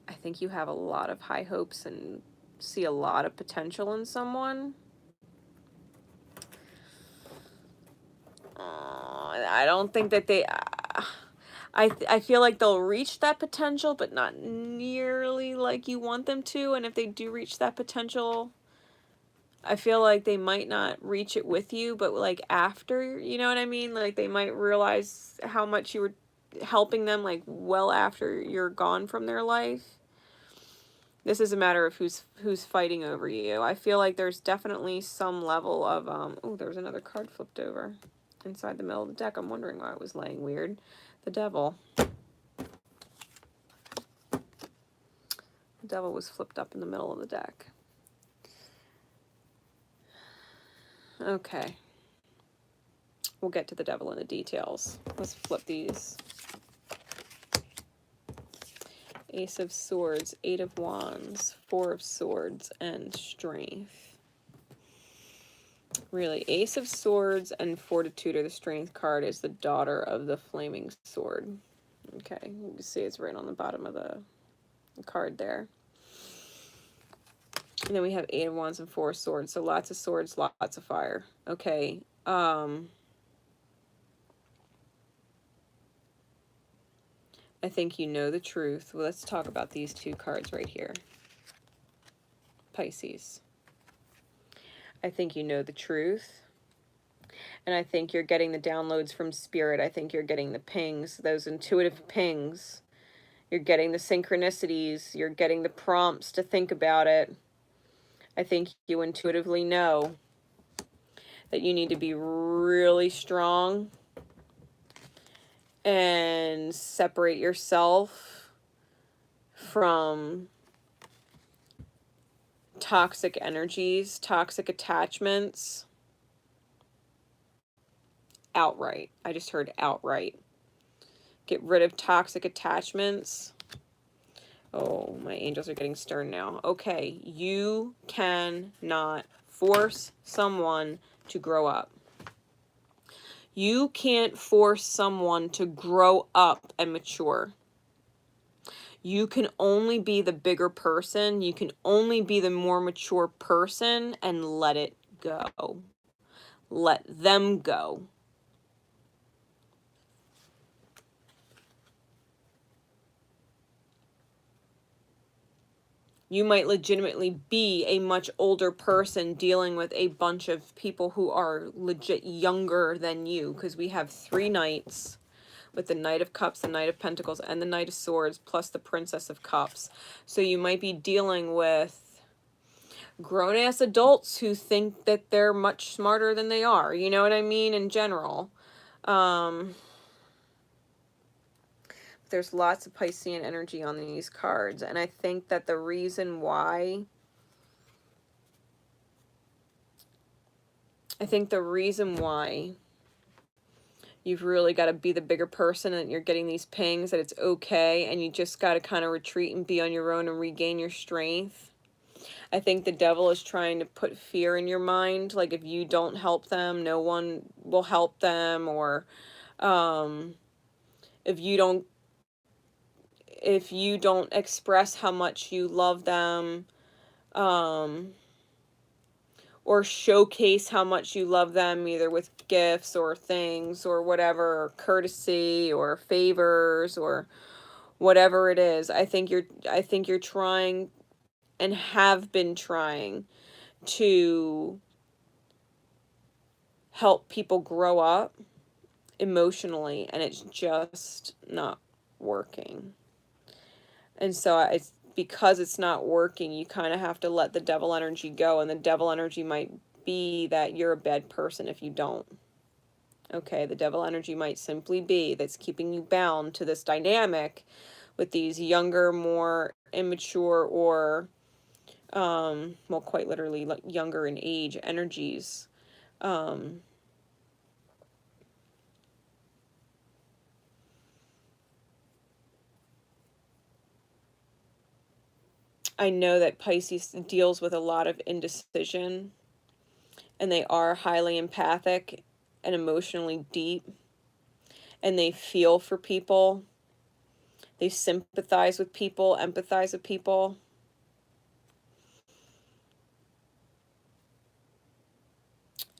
I think you have a lot of high hopes and see a lot of potential in someone. I don't think that they... I feel like they'll reach that potential, but not nearly like you want them to. And if they do reach that potential, I feel like they might not reach it with you, but like after, you know what I mean? Like they might realize how much you were helping them, like well after you're gone from their life. This is a matter of who's fighting over you. I feel like there's definitely some level of oh, there was another card flipped over inside the middle of the deck. I'm wondering why it was laying weird. The Devil. The Devil was flipped up in the middle of the deck. Okay. We'll get to the Devil in the details. Let's flip these. Ace of Swords, Eight of Wands, Four of Swords, and Strength. Really, Ace of Swords and Fortitude, or the Strength card, is the daughter of the Flaming Sword. Okay, you can see it's right on the bottom of the card there. And then we have Eight of Wands and Four of Swords. So lots of swords, lots of fire. Okay. I think you know the truth. Well, let's talk about these two cards right here. Pisces. I think you know the truth. And I think you're getting the downloads from Spirit. I think you're getting the pings, those intuitive pings. You're getting the synchronicities. You're getting the prompts to think about it. I think you intuitively know that you need to be really strong and separate yourself from toxic energies, toxic attachments. Outright. I just heard outright. Get rid of toxic attachments. Oh, my angels are getting stern now. Okay, you cannot force someone to grow up. You can't force someone to grow up and mature. You can only be the bigger person. You can only be the more mature person and let it go. Let them go. You might legitimately be a much older person dealing with a bunch of people who are legit younger than you, because we have three knights with the Knight of Cups, the Knight of Pentacles, and the Knight of Swords, plus the Princess of Cups. So you might be dealing with grown-ass adults who think that they're much smarter than they are. You know what I mean? In general. There's lots of Piscean energy on these cards. And I think that the reason why... you've really got to be the bigger person and you're getting these pings that it's okay, and you just got to kind of retreat and be on your own and regain your strength. I think the devil is trying to put fear in your mind, like if you don't help them, no one will help them, or if you don't express how much you love them, or showcase how much you love them, either with gifts or things or whatever, or courtesy or favors or whatever it is. I think you're trying and have been trying to help people grow up emotionally, and it's just not working. And so it's because it's not working, you kind of have to let the devil energy go, and the devil energy might be that you're a bad person if you don't. Okay, the devil energy might simply be that's keeping you bound to this dynamic with these younger, more immature, or well, quite literally, like younger in age energies. I know that Pisces deals with a lot of indecision, and they are highly empathic and emotionally deep, and they feel for people. They sympathize with people, empathize with people.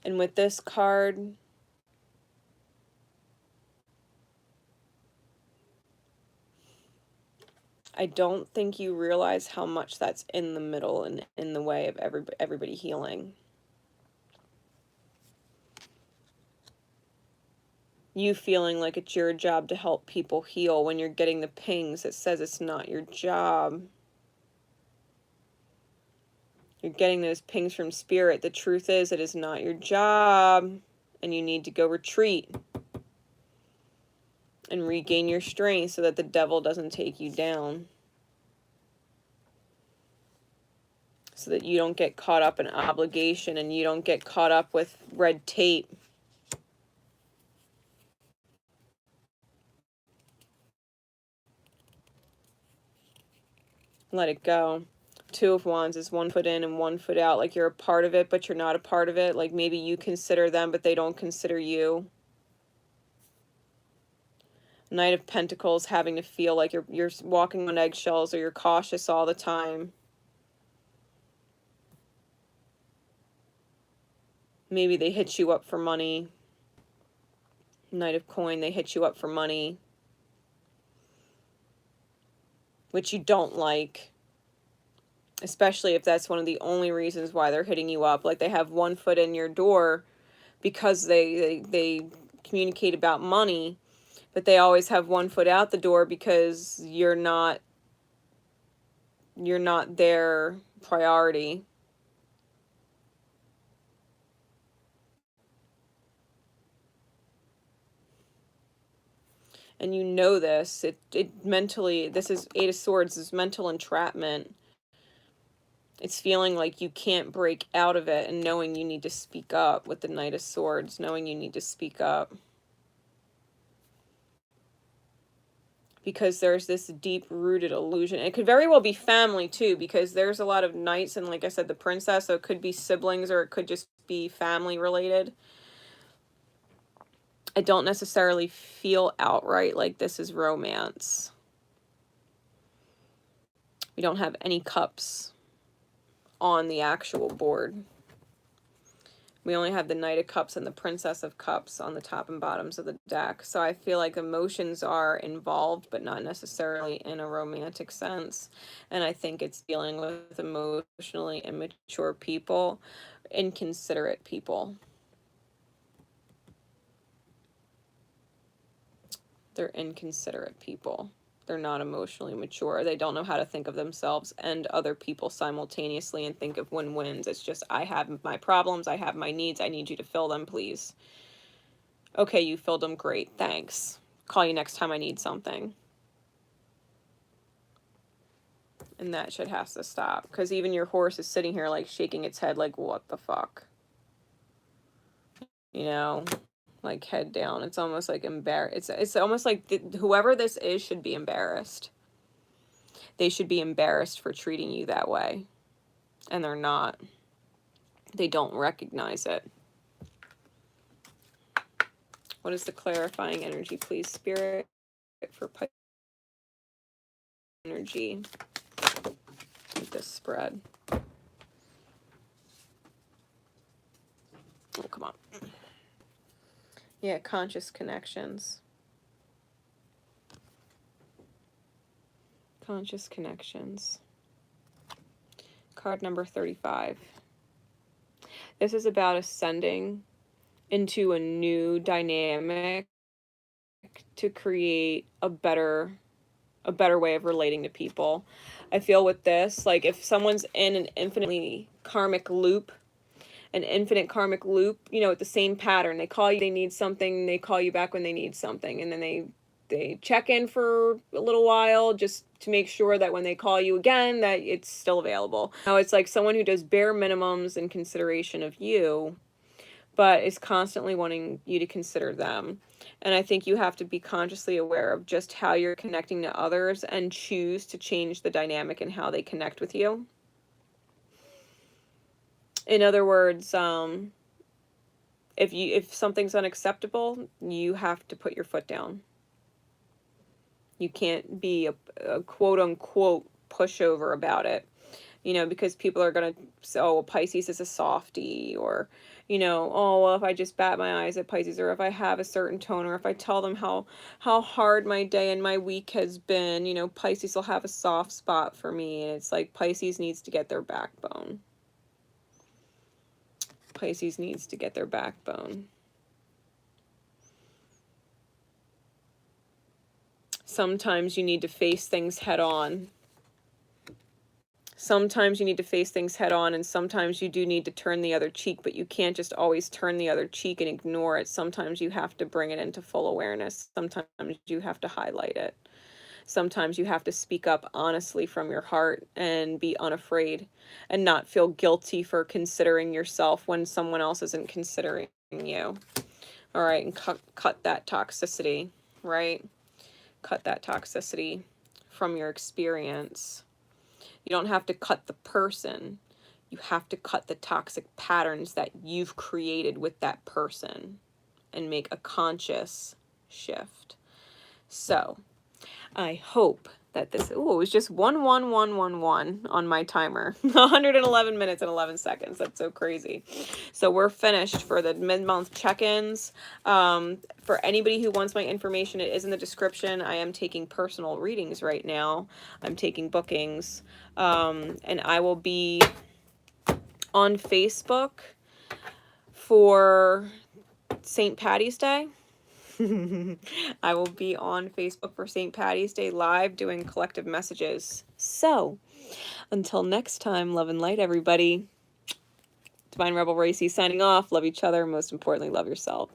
And with this card, I don't think you realize how much that's in the middle and in the way of everybody healing. You feeling like it's your job to help people heal when you're getting the pings that says it's not your job. You're getting those pings from spirit. The truth is, it is not your job, and you need to go retreat and regain your strength so that the devil doesn't take you down. So that you don't get caught up in obligation and you don't get caught up with red tape. Let it go. Two of Wands is 1 foot in and 1 foot out. Like you're a part of it, but you're not a part of it. Like maybe you consider them, but they don't consider you. Knight of Pentacles, having to feel like you're walking on eggshells or you're cautious all the time. Maybe they hit you up for money. Knight of Coin, they hit you up for money, which you don't like. Especially if that's one of the only reasons why they're hitting you up. Like they have 1 foot in your door because they communicate about money, but they always have 1 foot out the door because you're not their priority. And you know this. It mentally, this is 8 of Swords, this mental entrapment. It's feeling like you can't break out of it and knowing you need to speak up with the Knight of Swords, knowing you need to speak up. Because there's this deep-rooted illusion. It could very well be family, too, because there's a lot of knights and, like I said, the princess, so it could be siblings or it could just be family-related. I don't necessarily feel outright like this is romance. We don't have any cups on the actual board. We only have the Knight of Cups and the Princess of Cups on the top and bottoms of the deck. So I feel like emotions are involved, but not necessarily in a romantic sense. And I think it's dealing with emotionally immature people, inconsiderate people. They're inconsiderate people. They're not emotionally mature. They don't know how to think of themselves and other people simultaneously and think of win-wins. It's just, I have my problems, I have my needs, I need you to fill them, please. Okay, you filled them, great, thanks. Call you next time I need something. And that shit has to stop. Because even your horse is sitting here like shaking its head like, what the fuck? You know? Like head down. It's almost like embarrassed. It's almost like whoever this is should be embarrassed. They should be embarrassed for treating you that way. And they're not. They don't recognize it. What is the clarifying energy, please, Spirit, for energy with this spread? Oh, come on. Yeah, conscious connections. Conscious connections. Card number 35. This is about ascending into a new dynamic to create a better way of relating to people. I feel with this, like if someone's in an infinitely karmic loop an infinite karmic loop, you know, with the same pattern. They call you, they need something, they call you back when they need something, and then they check in for a little while just to make sure that when they call you again that it's still available. Now it's like someone who does bare minimums in consideration of you, but is constantly wanting you to consider them. And I think you have to be consciously aware of just how you're connecting to others and choose to change the dynamic and how they connect with you. In other words, if something's unacceptable, you have to put your foot down. You can't be a quote unquote pushover about it, you know, because people are going to say, oh, well, Pisces is a softie, or, you know, oh, well, if I just bat my eyes at Pisces, or if I have a certain tone, or if I tell them how hard my day and my week has been, you know, Pisces will have a soft spot for me. And it's like Pisces needs to get their backbone. Pisces needs to get their backbone. Sometimes you need to face things head on. Sometimes you need to face things head on, and sometimes you do need to turn the other cheek, but you can't just always turn the other cheek and ignore it. Sometimes you have to bring it into full awareness. Sometimes you have to highlight it. Sometimes you have to speak up honestly from your heart and be unafraid and not feel guilty for considering yourself when someone else isn't considering you. All right, and cut that toxicity, right? Cut that toxicity from your experience. You don't have to cut the person. You have to cut the toxic patterns that you've created with that person and make a conscious shift. So, I hope that this, oh, it was just 11111 on my timer. 111 minutes and 11 seconds. That's so crazy. So we're finished for the mid-month check-ins. For anybody who wants my information, it is in the description. I am taking personal readings right now. I'm taking bookings. And I will be on Facebook for St. Patty's Day. I will be on Facebook for St. Patty's Day live doing collective messages. So, until next time, love and light, everybody. Divine Rebel Racey signing off. Love each other. Most importantly, love yourselves.